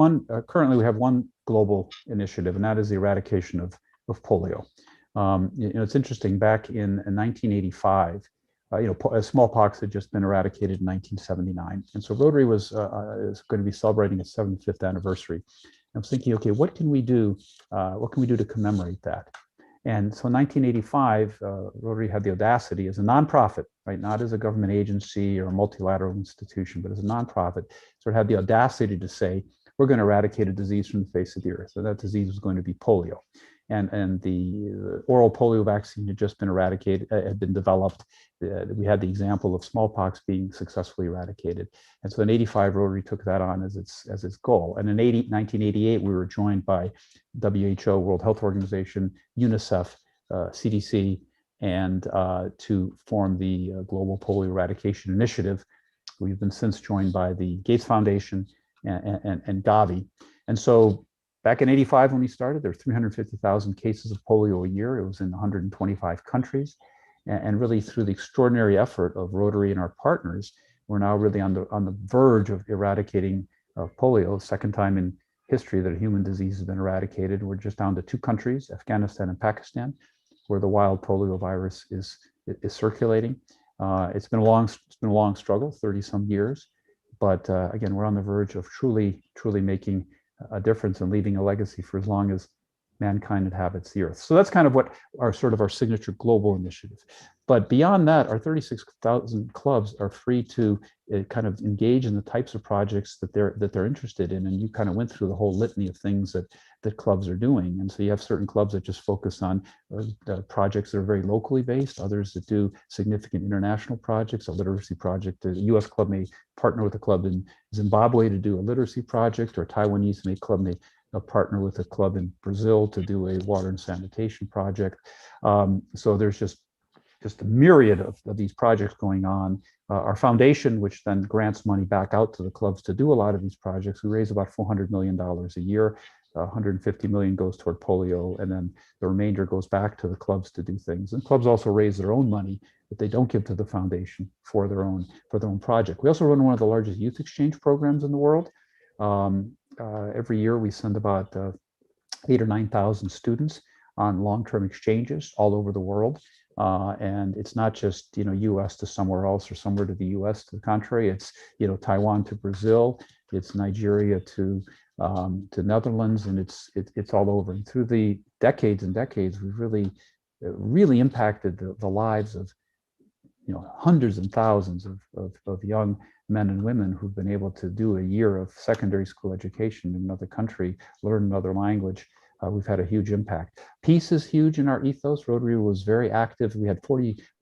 currently we have one global initiative, and that is the eradication of polio. It's interesting, back in 1985, smallpox had just been eradicated in 1979. And so Rotary is going to be celebrating its 75th anniversary. I was thinking, okay, what can we do? What can we do to commemorate that? And so in 1985, Rotary had the audacity as a nonprofit, right? Not as a government agency or a multilateral institution, but as a nonprofit, sort of had the audacity to say, we're going to eradicate a disease from the face of the earth. So that disease was going to be polio. And the oral polio vaccine had just been eradicated, had been developed. We had the example of smallpox being successfully eradicated. And so in 85, Rotary took that on as its goal. And in 1988, we were joined by WHO, World Health Organization, UNICEF, CDC, and to form the Global Polio Eradication Initiative. We've been since joined by the Gates Foundation and Gavi. And so back in 85, when we started, there were 350,000 cases of polio a year. It was in 125 countries. And really through the extraordinary effort of Rotary and our partners, we're now really on the verge of eradicating polio, second time in history that a human disease has been eradicated. We're just down to 2 countries, Afghanistan and Pakistan, where the wild polio virus is circulating. It's been a long struggle, 30 some years. But again, we're on the verge of truly making a difference and leaving a legacy for as long as mankind inhabits the earth. So that's kind of what our sort of our signature global initiative. But beyond that, our 36,000 clubs are free to kind of engage in the types of projects that they're interested in. And you kind of went through the whole litany of things that clubs are doing. And so you have certain clubs that just focus on projects that are very locally based, others that do significant international projects, a literacy project. The US club may partner with a club in Zimbabwe to do a literacy project, or Taiwanese club may partner with a club in Brazil to do a water and sanitation project. So there's just a myriad of these projects going on. Our foundation, which then grants money back out to the clubs to do a lot of these projects, we raise about $400 million a year. 150 million goes toward polio, and then the remainder goes back to the clubs to do things. And clubs also raise their own money that they don't give to the foundation for their own project. We also run one of the largest youth exchange programs in the world. Every year we send about 8,000 or 9,000 students on long-term exchanges all over the world. And it's not just, US to somewhere else or somewhere to the US. To the contrary, it's, Taiwan to Brazil, it's Nigeria to Netherlands, and it's all over. And through the decades and decades, we've really impacted the lives of, hundreds and thousands of young men and women who've been able to do a year of secondary school education in another country, learn another language. We've had a huge impact. Peace is huge in our ethos. Rotary was very active. We had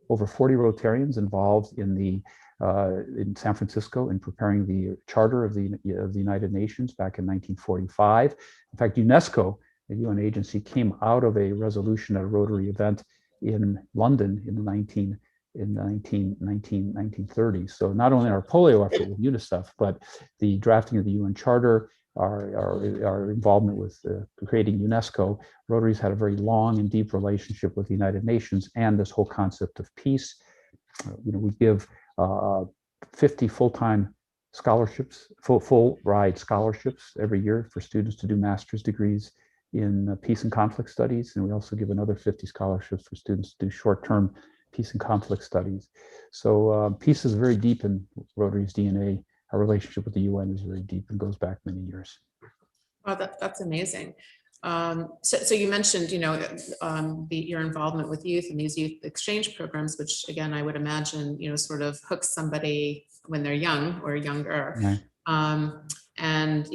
over 40 Rotarians involved in San Francisco in preparing the charter of the United Nations back in 1945. In fact, UNESCO, a UN agency, came out of a resolution at a Rotary event in London in the 1930s. So not only our polio effort with UNICEF, but the drafting of the UN Charter, our involvement with creating UNESCO, Rotary's had a very long and deep relationship with the United Nations and this whole concept of peace. We give 50 full-time scholarships, full ride scholarships every year for students to do master's degrees in peace and conflict studies. And we also give another 50 scholarships for students to do short-term peace and conflict studies. So peace is very deep in Rotary's DNA. Our relationship with the UN is very deep and goes back many years. Well, that's amazing. So you mentioned, your involvement with youth and these youth exchange programs, which again, I would imagine, sort of hooks somebody when they're young or younger. Right. And,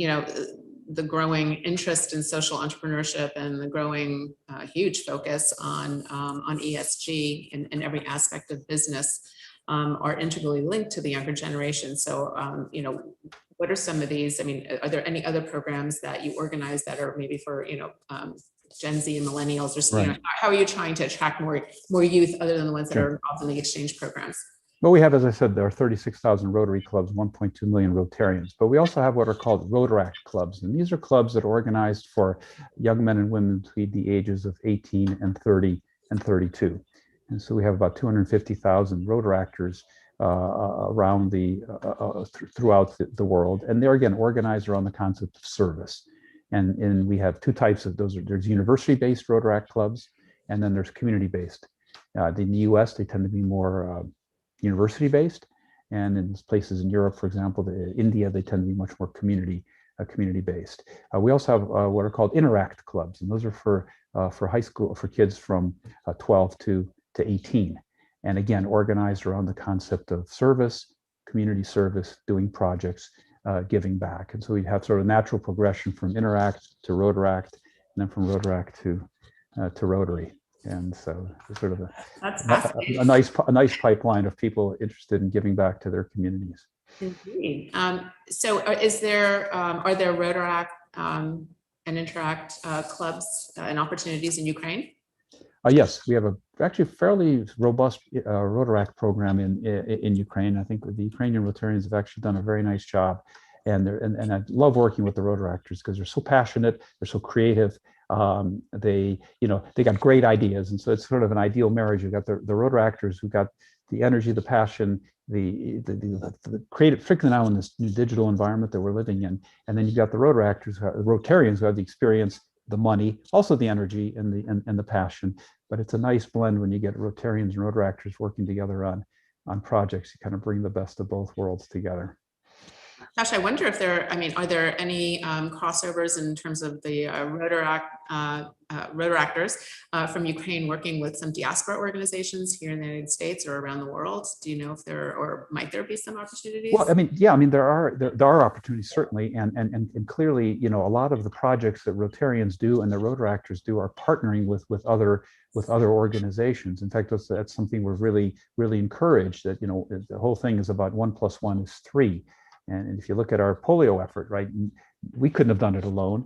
the growing interest in social entrepreneurship and the growing huge focus on ESG in every aspect of business are integrally linked to the younger generation. So, what are some of these? I mean, are there any other programs that you organize that are maybe for, Gen Z and millennials, or Right. How are you trying to attract more youth other than the ones that are involved in the exchange programs? Well, we have, as I said, there are 36,000 Rotary clubs, 1.2 million Rotarians, but we also have what are called Rotaract clubs. And these are clubs that are organized for young men and women between the ages of 18 and 30 and 32. And so we have about 250,000 Rotaractors around throughout the world. And they're, again, organized around the concept of service. And we have two types of those. There's university-based Rotaract clubs, and then there's community-based. In the US, they tend to be more university-based. And in places in Europe, for example, India, they tend to be much more community-based. We also have what are called interact clubs, and those are for high school, for kids from 12 to 18. And again, organized around the concept of service, community service, doing projects, giving back. And so we have sort of a natural progression from interact to Rotaract, and then from Rotaract to Rotary. And so it's sort of a nice pipeline of people interested in giving back to their communities. Indeed. So are there Rotaract and Interact clubs and opportunities in Ukraine? Yes, we have actually fairly robust Rotaract program in Ukraine. I think the Ukrainian Rotarians have actually done a very nice job, and I love working with the Rotaractors because they're so passionate, they're so creative. They got great ideas, and so it's sort of an ideal marriage. You've got the Rotaractors who got the energy, the passion, the creative, particularly now in this new digital environment that we're living in, and then you've got the Rotarians who have the experience, the money, also the energy and the passion. But it's a nice blend when you get Rotarians and Rotaractors working together on projects. You kind of bring the best of both worlds together. Gosh, I wonder if are there any crossovers in terms of the Rotaractors from Ukraine working with some diaspora organizations here in the United States or around the world? Do you know if might there be some opportunities? Well, I mean, yeah, I mean, there are opportunities certainly, and clearly, you know, a lot of the projects that Rotarians do and the Rotaractors do are partnering with other organizations. In fact, that's something we're really encouraged, that, you know, the whole thing is about 1 + 1 is 3. And if you look at our polio effort, right, we couldn't have done it alone.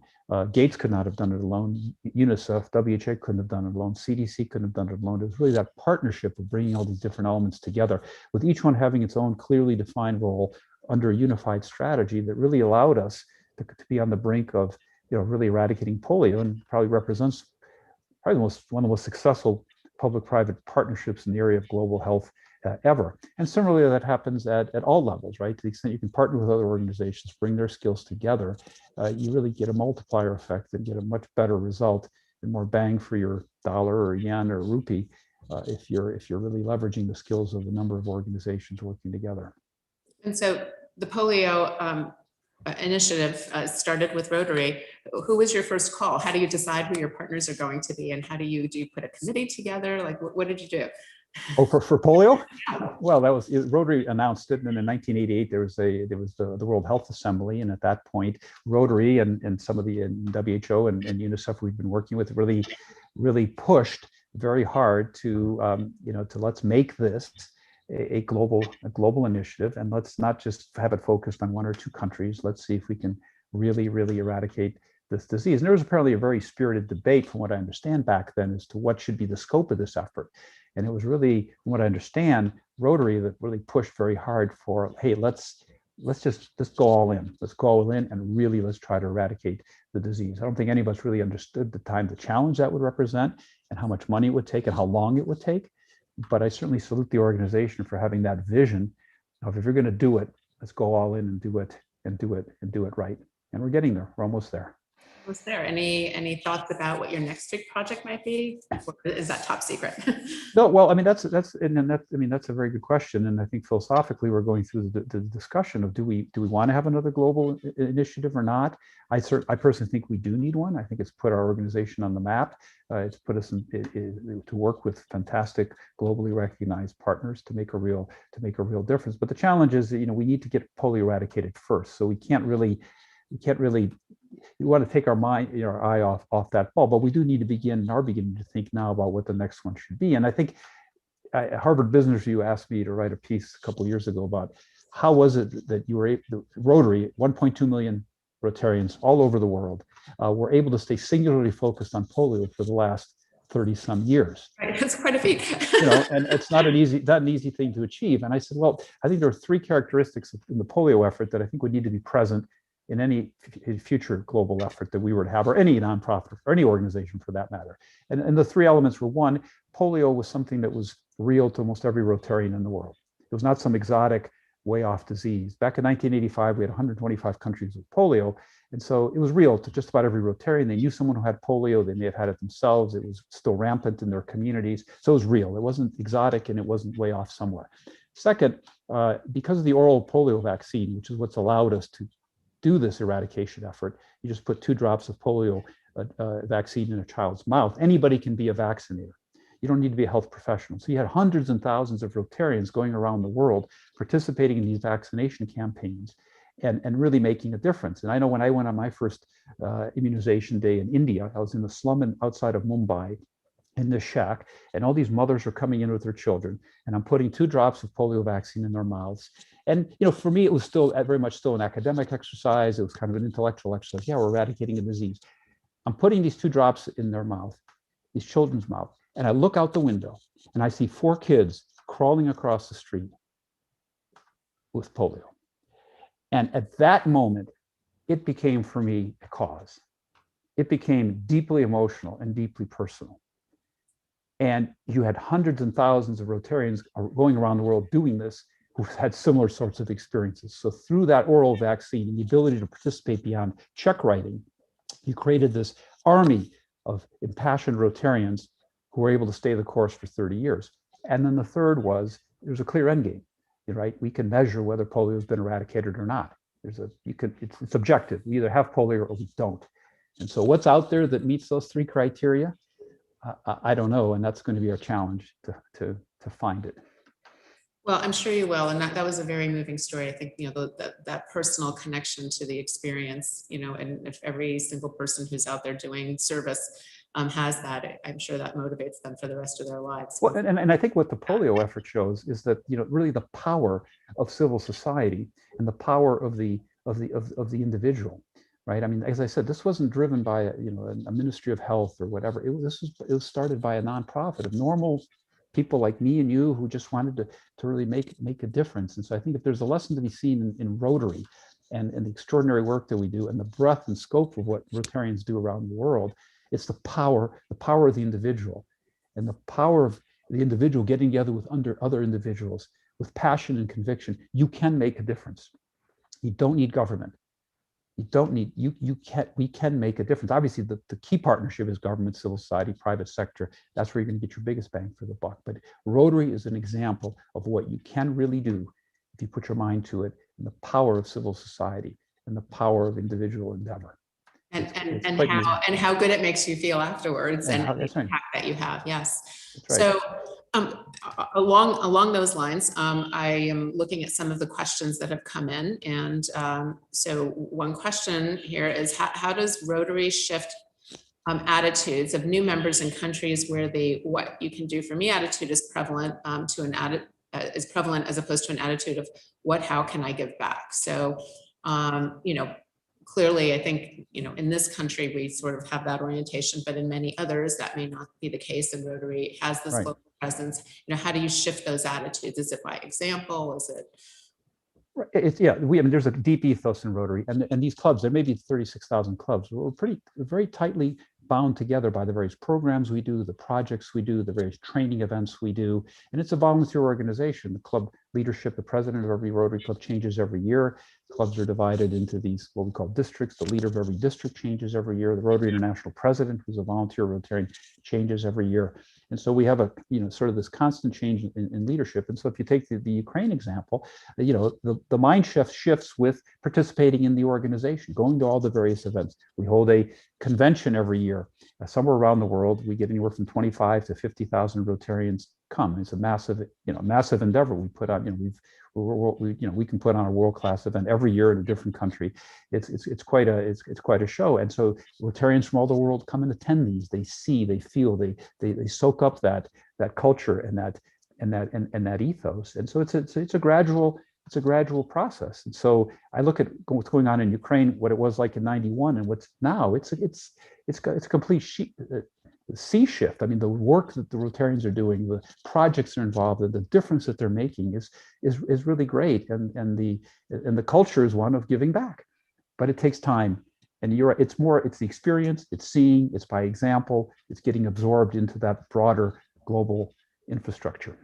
Gates could not have done it alone. UNICEF, WHA couldn't have done it alone. CDC couldn't have done it alone. It was really that partnership of bringing all these different elements together, with each one having its own clearly defined role under a unified strategy that really allowed us to be on the brink of, you know, really eradicating polio, and probably represents one of the most successful public-private partnerships in the area of global health ever. And similarly, that happens at all levels, right? To the extent you can partner with other organizations, bring their skills together, you really get a multiplier effect and get a much better result and more bang for your dollar or yen or rupee if you're really leveraging the skills of a number of organizations working together. And so the polio initiative started with Rotary. Who was your first call? How do you decide who your partners are going to be, and how do you put a committee together? Like, what did you do? Oh, for polio? Well, that was Rotary announced it, and in 1988 there was the World Health Assembly, and at that point, Rotary and some of the WHO and UNICEF we've been working with really pushed very hard to to let's make this a global initiative, and let's not just have it focused on 1 or 2 countries. Let's see if we can really eradicate this disease. And there was apparently a very spirited debate, from what I understand back then, as to what should be the scope of this effort. And it was really, from what I understand, Rotary that really pushed very hard for, hey, let's go all in. Let's go all in and really let's try to eradicate the disease. I don't think any of us really understood the challenge that would represent and how much money it would take and how long it would take. But I certainly salute the organization for having that vision of, if you're going to do it, let's go all in and do it right. And we're getting there. We're almost there. Was there any thoughts about what your next big project might be? Or is that top secret? No, well, I mean, that's a very good question, and I think philosophically we're going through the discussion of do we want to have another global initiative or not? I personally think we do need one. I think it's put our organization on the map. It's put us to work with fantastic globally recognized partners to make a real difference. But the challenge is that, you know, we need to get polio eradicated first. So we can't really. We want to take our eye off that ball, but we do need to beginning to think now about what the next one should be. And I think Harvard Business Review asked me to write a piece a couple of years ago about how was it that you were able, Rotary, 1.2 million Rotarians all over the world, were able to stay singularly focused on polio for the last 30 some years. Right, it's quite a feat. You know, and it's not an easy thing to achieve. And I said, well, I think there are 3 characteristics in the polio effort that I think would need to be present in any future global effort that we were to have, or any nonprofit, or any organization for that matter. And the 3 elements were: 1, polio was something that was real to almost every Rotarian in the world. It was not some exotic, way off disease. Back in 1985, we had 125 countries with polio. And so it was real to just about every Rotarian. They knew someone who had polio. They may have had it themselves. It was still rampant in their communities. So it was real. It wasn't exotic, and it wasn't way off somewhere. Second, because of the oral polio vaccine, which is what's allowed us to do this eradication effort, you just put 2 drops of polio vaccine in a child's mouth. Anybody can be a vaccinator. You don't need to be a health professional. So you had hundreds and thousands of Rotarians going around the world participating in these vaccination campaigns and really making a difference. And I know when I went on my first immunization day in India, I was in the slum outside of Mumbai in this shack, and all these mothers are coming in with their children, and I'm putting 2 drops of polio vaccine in their mouths. And, you know, for me, it was still very much an academic exercise. It was kind of an intellectual exercise. Yeah, we're eradicating a disease. I'm putting these 2 drops in their mouth, these children's mouth, and I look out the window and I see 4 kids crawling across the street with polio. And at that moment, it became for me a cause. It became deeply emotional and deeply personal. And you had hundreds and thousands of Rotarians going around the world doing this, who had similar sorts of experiences. So through that oral vaccine and the ability to participate beyond check writing, you created this army of impassioned Rotarians who were able to stay the course for 30 years. And then the third was, there's a clear end game, right? We can measure whether polio has been eradicated or not. it's objective. We either have polio or we don't. And so what's out there that meets those three criteria? I don't know, and that's going to be our challenge to find it. Well, I'm sure you will, and that was a very moving story. I think, you know, that personal connection to the experience, you know, and if every single person who's out there doing service has that, I'm sure that motivates them for the rest of their lives. Well, and I think what the polio effort shows is that, you know, really the power of civil society and the power of the individual. Right. I mean, as I said, this wasn't driven by a Ministry of Health or whatever. It was started by a nonprofit of normal people like me and you who just wanted to really make a difference. And so I think if there's a lesson to be seen in Rotary and the extraordinary work that we do and the breadth and scope of what Rotarians do around the world, it's the power of the individual and the power of the individual getting together with other individuals with passion and conviction. You can make a difference. You don't need government. You don't need, we can make a difference. Obviously, the key partnership is government, civil society, private sector. That's where you're going to get your biggest bang for the buck. But Rotary is an example of what you can really do if you put your mind to it, and the power of civil society and the power of individual endeavor. And how good it makes you feel afterwards, and the impact that you have. Yes. Right. So along those lines, I am looking at some of the questions that have come in, and so one question here is how does Rotary shift attitudes of new members in countries where the "what you can do for me" attitude is prevalent as opposed to an attitude of how can I give back? So you know, clearly, I think, you know, in this country, we sort of have that orientation, but in many others, that may not be the case. And Rotary has this local presence. You know, how do you shift those attitudes? Is it by example? Is it? It's, yeah, I mean, there's a deep ethos in Rotary, and these clubs, there may be 36,000 clubs. We're very tightly bound together by the various programs we do, the projects we do, the various training events we do, and it's a volunteer organization. The club leadership, the president of every Rotary club changes every year. Clubs are divided into these, what we call districts. The leader of every district changes every year. The Rotary International president, who's a volunteer Rotarian, changes every year. And so we have a, you know, sort of this constant change in leadership. And so if you take the Ukraine example, you know, the mind shift shifts with participating in the organization, going to all the various events. We hold a convention every year. Somewhere around the world, we get anywhere from 25 to 50,000 Rotarians come. It's a massive, massive endeavor. We put on, we can put on a world-class event every year in a different country. It's quite a show. And so Rotarians from all the world come and attend these. They see, they feel, they soak up that culture and that ethos. And so it's a gradual process. And so I look at what's going on in Ukraine, what it was like in '91, and what's now. It's a complete sea shift. I mean, the work that the Rotarians are doing, the projects are involved, and the difference that they're making is really great. And the culture is one of giving back, but it takes time. And you're right, it's the experience, it's seeing, it's by example, it's getting absorbed into that broader global infrastructure.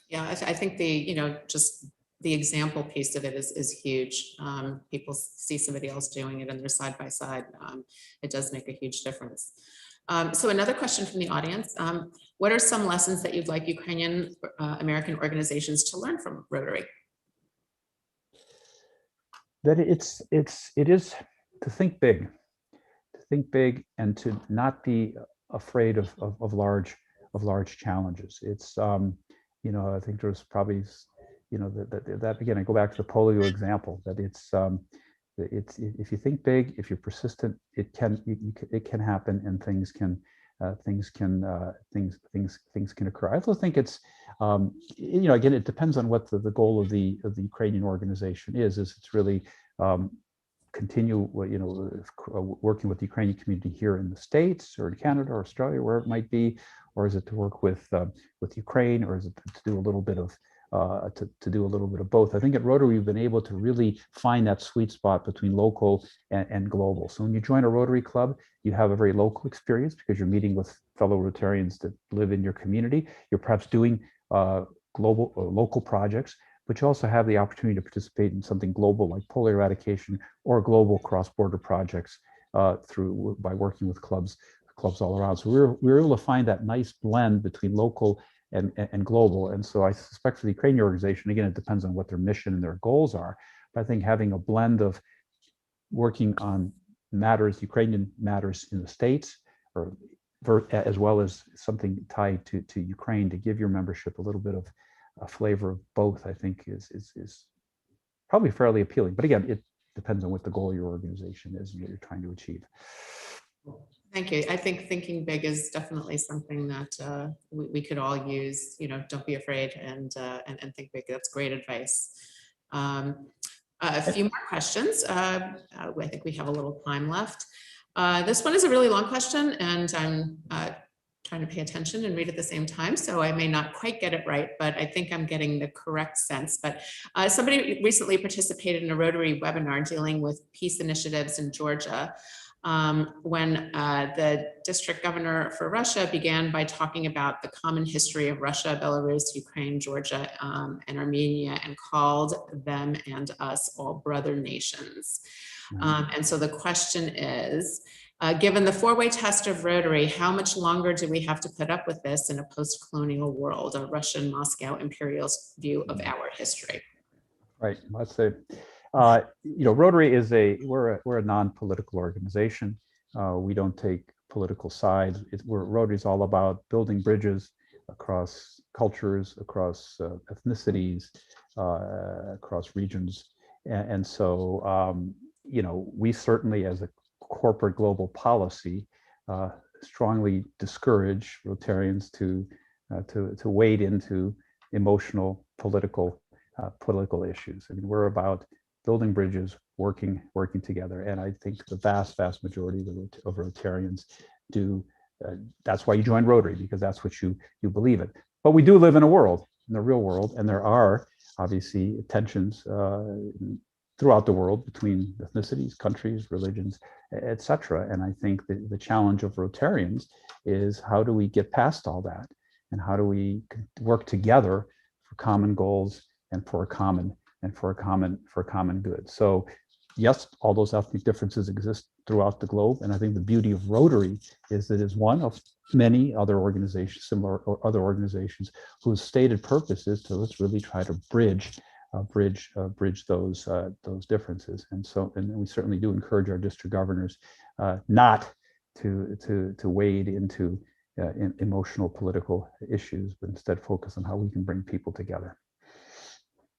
Yeah, I think just the example piece of it is huge. People see somebody else doing it and they're side by side. It does make a huge difference. So another question from the audience. What are some lessons that you'd like Ukrainian American organizations to learn from Rotary? That it is to think big and to not be afraid of large challenges. It's, I think there's probably, that again, I go back to the polio example, that it's if you think big, if you're persistent, it can happen, and things can occur. I also think it's again, it depends on what the goal of the Ukrainian organization is it's really continue working with the Ukrainian community here in the States or in Canada or Australia, wherever it might be, or is it to work with Ukraine, or is it to do a little bit of both? I think at Rotary, we've been able to really find that sweet spot between local and global. So when you join a Rotary club, you have a very local experience because you're meeting with fellow Rotarians that live in your community. You're perhaps doing global or local projects, but you also have the opportunity to participate in something global like polio eradication or global cross-border projects by working with clubs all around. So we were able to find that nice blend between local and global. And so I suspect for the Ukrainian organization, again, it depends on what their mission and their goals are, But I think having a blend of working on matters, Ukrainian matters in the States, or as well as something tied to Ukraine, to give your membership a little bit of a flavor of both, I think is probably fairly appealing. But again, it depends on what the goal of your organization is and what you're trying to achieve. Thank you. I think thinking big is definitely something that we could all use. You know, don't be afraid and think big. That's great advice. A few more questions. I think we have a little time left. This one is a really long question, and I'm trying to pay attention and read at the same time, so I may not quite get it right, but I think I'm getting the correct sense. But somebody recently participated in a Rotary webinar dealing with peace initiatives in Georgia, when the district governor for Russia began by talking about the common history of Russia, Belarus, Ukraine, Georgia, and Armenia, and called them and us all brother nations. And so the question is, given the four-way test of Rotary, how much longer do we have to put up with this in a post-colonial world, a Russian Moscow imperialist view of our history? Right. Let's say, you know, Rotary is we're a non-political organization. We don't take political sides. Rotary is all about building bridges across cultures, across ethnicities, across regions, and so you know, we certainly, as a corporate global policy, strongly discourage Rotarians to wade into emotional political issues. I mean, we're about building bridges, working together, and I think the vast majority of Rotarians do. That's why you join Rotary, because that's what you believe in. But we do live in the real world, and there are obviously tensions throughout the world between ethnicities, countries, religions, etc. And I think the challenge of Rotarians is, how do we get past all that, and how do we work together for common goals and for a common good? So yes, all those ethnic differences exist throughout the globe, and I think the beauty of Rotary is that it's one of many other organizations, similar or other organizations, whose stated purpose is to let's really try to bridge those differences. And so, and we certainly do encourage our district governors not to wade into emotional political issues, but instead focus on how we can bring people together.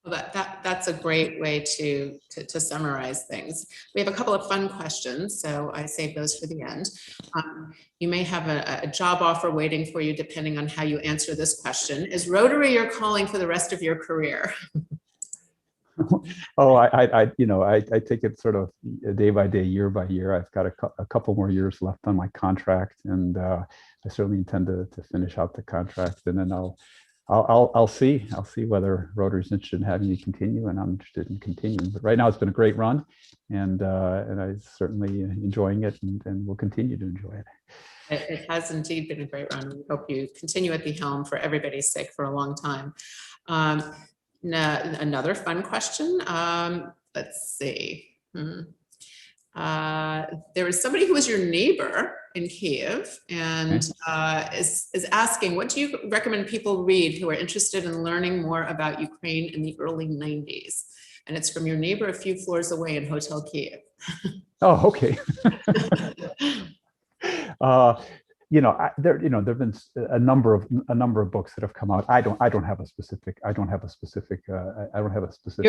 Well, that's a great way to summarize things. We have a couple of fun questions, so I save those for the end. You may have a job offer waiting for you depending on how you answer this question. Is Rotary your calling for the rest of your career? Oh, I take it sort of day by day, year by year. I've got a couple more years left on my contract, and I certainly intend to finish out the contract, and then I'll see whether Rotary is interested in having me continue, and I'm interested in continuing. But right now, it's been a great run, and I'm certainly enjoying it, and will continue to enjoy it. It has indeed been a great run. We hope you continue at the helm for everybody's sake for a long time. Now, another fun question. Let's see. There was somebody who was your neighbor in Kiev, and is asking, what do you recommend people read who are interested in learning more about Ukraine in the early 90s? And it's from your neighbor a few floors away in Hotel Kiev. Oh, okay. There've been a number of books that have come out. I don't have a specific. Your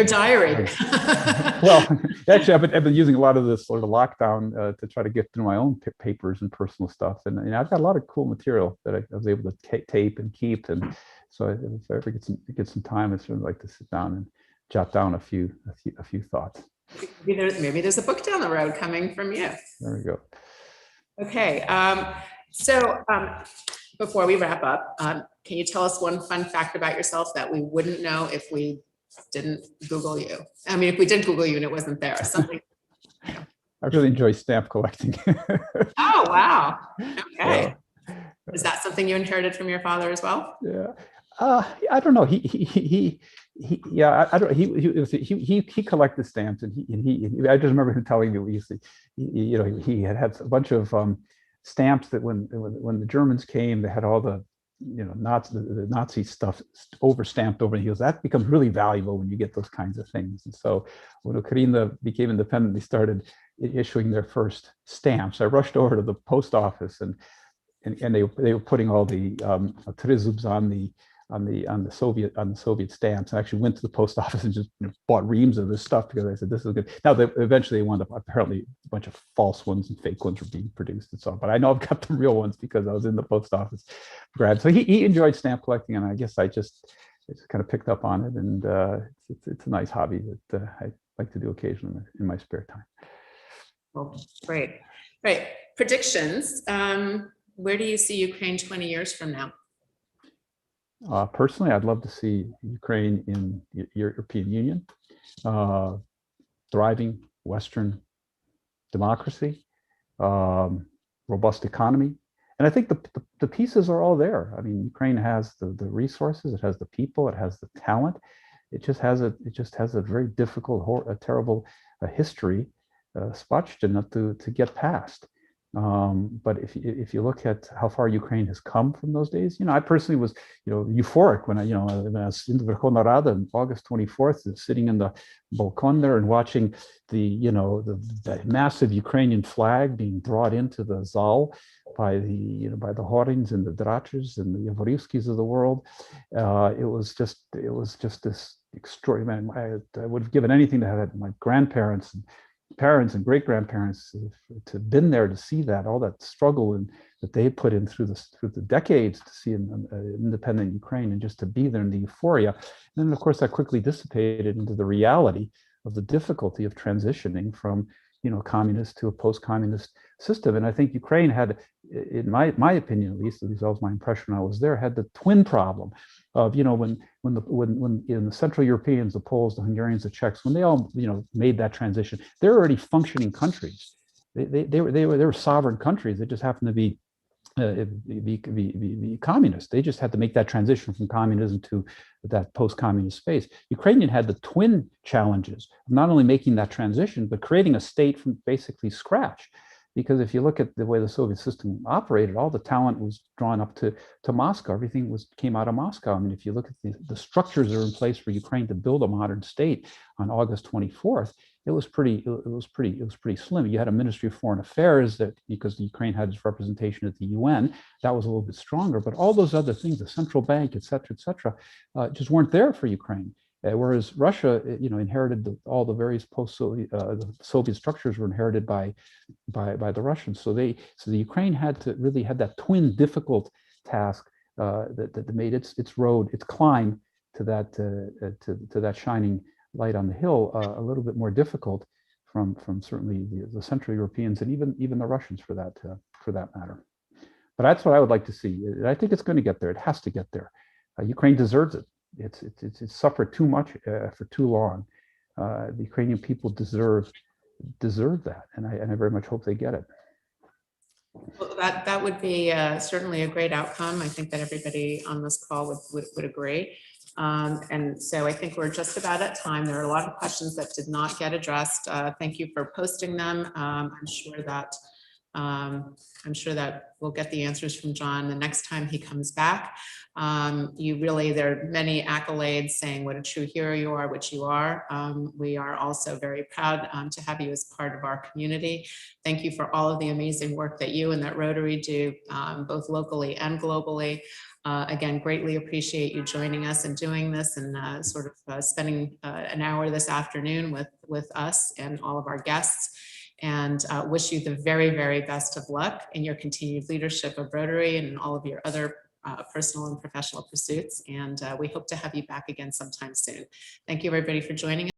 diary. Well, actually, I've been using a lot of this sort of lockdown to try to get through my own papers and personal stuff, and I've got a lot of cool material that I was able to tape and keep. And so if I ever get some time, I'd certainly like to sit down and jot down a few thoughts. Maybe there's a book down the road coming from you. There we go. Okay. So before we wrap up, can you tell us one fun fact about yourself that we wouldn't know if we didn't Google you? I mean, if we did Google you and it wasn't there, something. I really enjoy stamp collecting. Oh, wow. Okay. Is that something you inherited from your father as well? Yeah. I don't know. He collected stamps, and I just remember him telling me he had a bunch of stamps that when the Germans came, they had all the the Nazi stuff overstamped over. He goes, that becomes really valuable when you get those kinds of things. And so when Ukraine became independent, they started issuing their first stamps. I rushed over to the post office, and they were putting all the trezubs on the Soviet stamps. I actually went to the post office and just bought reams of this stuff because I said, this is good. Now, eventually they wound up, apparently a bunch of false ones and fake ones were being produced and so on. But I know I've got the real ones because I was in the post office grad. So he enjoyed stamp collecting, and I guess I just kind of picked up on it. And it's a nice hobby that I like to do occasionally in my spare time. Well, great. Predictions. Where do you see Ukraine 20 years from now? Personally, I'd love to see Ukraine in the European Union, thriving Western democracy, robust economy. And I think the pieces are all there. I mean, Ukraine has the resources, it has the people, it has the talent. It just has a very difficult, terrible history, to get past. But if you look at how far Ukraine has come from those days, I personally was, euphoric when I was in the Verkhovna Rada on August 24th, sitting in the balcony there and watching the massive Ukrainian flag being brought into the Zal by the Horins and the Drachers and the Yavorivskis of the world. It was just this extraordinary. I would have given anything to have had my grandparents and parents and great-grandparents to have been there to see that, all that struggle and that they put in through the decades to see an independent Ukraine, and just to be there in the euphoria. And then of course that quickly dissipated into the reality of the difficulty of transitioning from communist to a post-communist system. And I think Ukraine had, in my opinion, at least that was my impression when I was there, had the twin problem of when the Central Europeans, the Poles, the Hungarians, the Czechs, when they all made that transition, they're already functioning countries. They were sovereign countries. They just happened to be communist. They just had to make that transition from communism to that post-communist space. Ukrainian had the twin challenges of not only making that transition, but creating a state from basically scratch. Because if you look at the way the Soviet system operated, all the talent was drawn up to Moscow. Everything came out of Moscow. I mean, if you look at the structures that are in place for Ukraine to build a modern state on August 24th, it was pretty slim. You had a Ministry of Foreign Affairs that, because the Ukraine had its representation at the UN, that was a little bit stronger. But all those other things, the central bank, et cetera, just weren't there for Ukraine. Whereas Russia, inherited all the various Soviet structures were inherited by the Russians. So the Ukraine had that twin difficult task that made its climb to that shining light on the hill a little bit more difficult from certainly the Central Europeans and even the Russians for that matter. But that's what I would like to see. I think it's going to get there. It has to get there. Ukraine deserves it. It's suffered too much for too long. The Ukrainian people deserve that, and I very much hope they get it. Well, that would be certainly a great outcome. I think that everybody on this call would agree. And so I think we're just about at time. There are a lot of questions that did not get addressed. Thank you for posting them. I'm sure that we'll get the answers from John the next time he comes back. There are many accolades saying what a true hero you are, which you are. We are also very proud to have you as part of our community. Thank you for all of the amazing work that you and that Rotary do, both locally and globally. Again, greatly appreciate you joining us and doing this and spending an hour this afternoon with us and all of our guests. And wish you the very, very best of luck in your continued leadership of Rotary and in all of your other personal and professional pursuits. And we hope to have you back again sometime soon. Thank you, everybody, for joining us.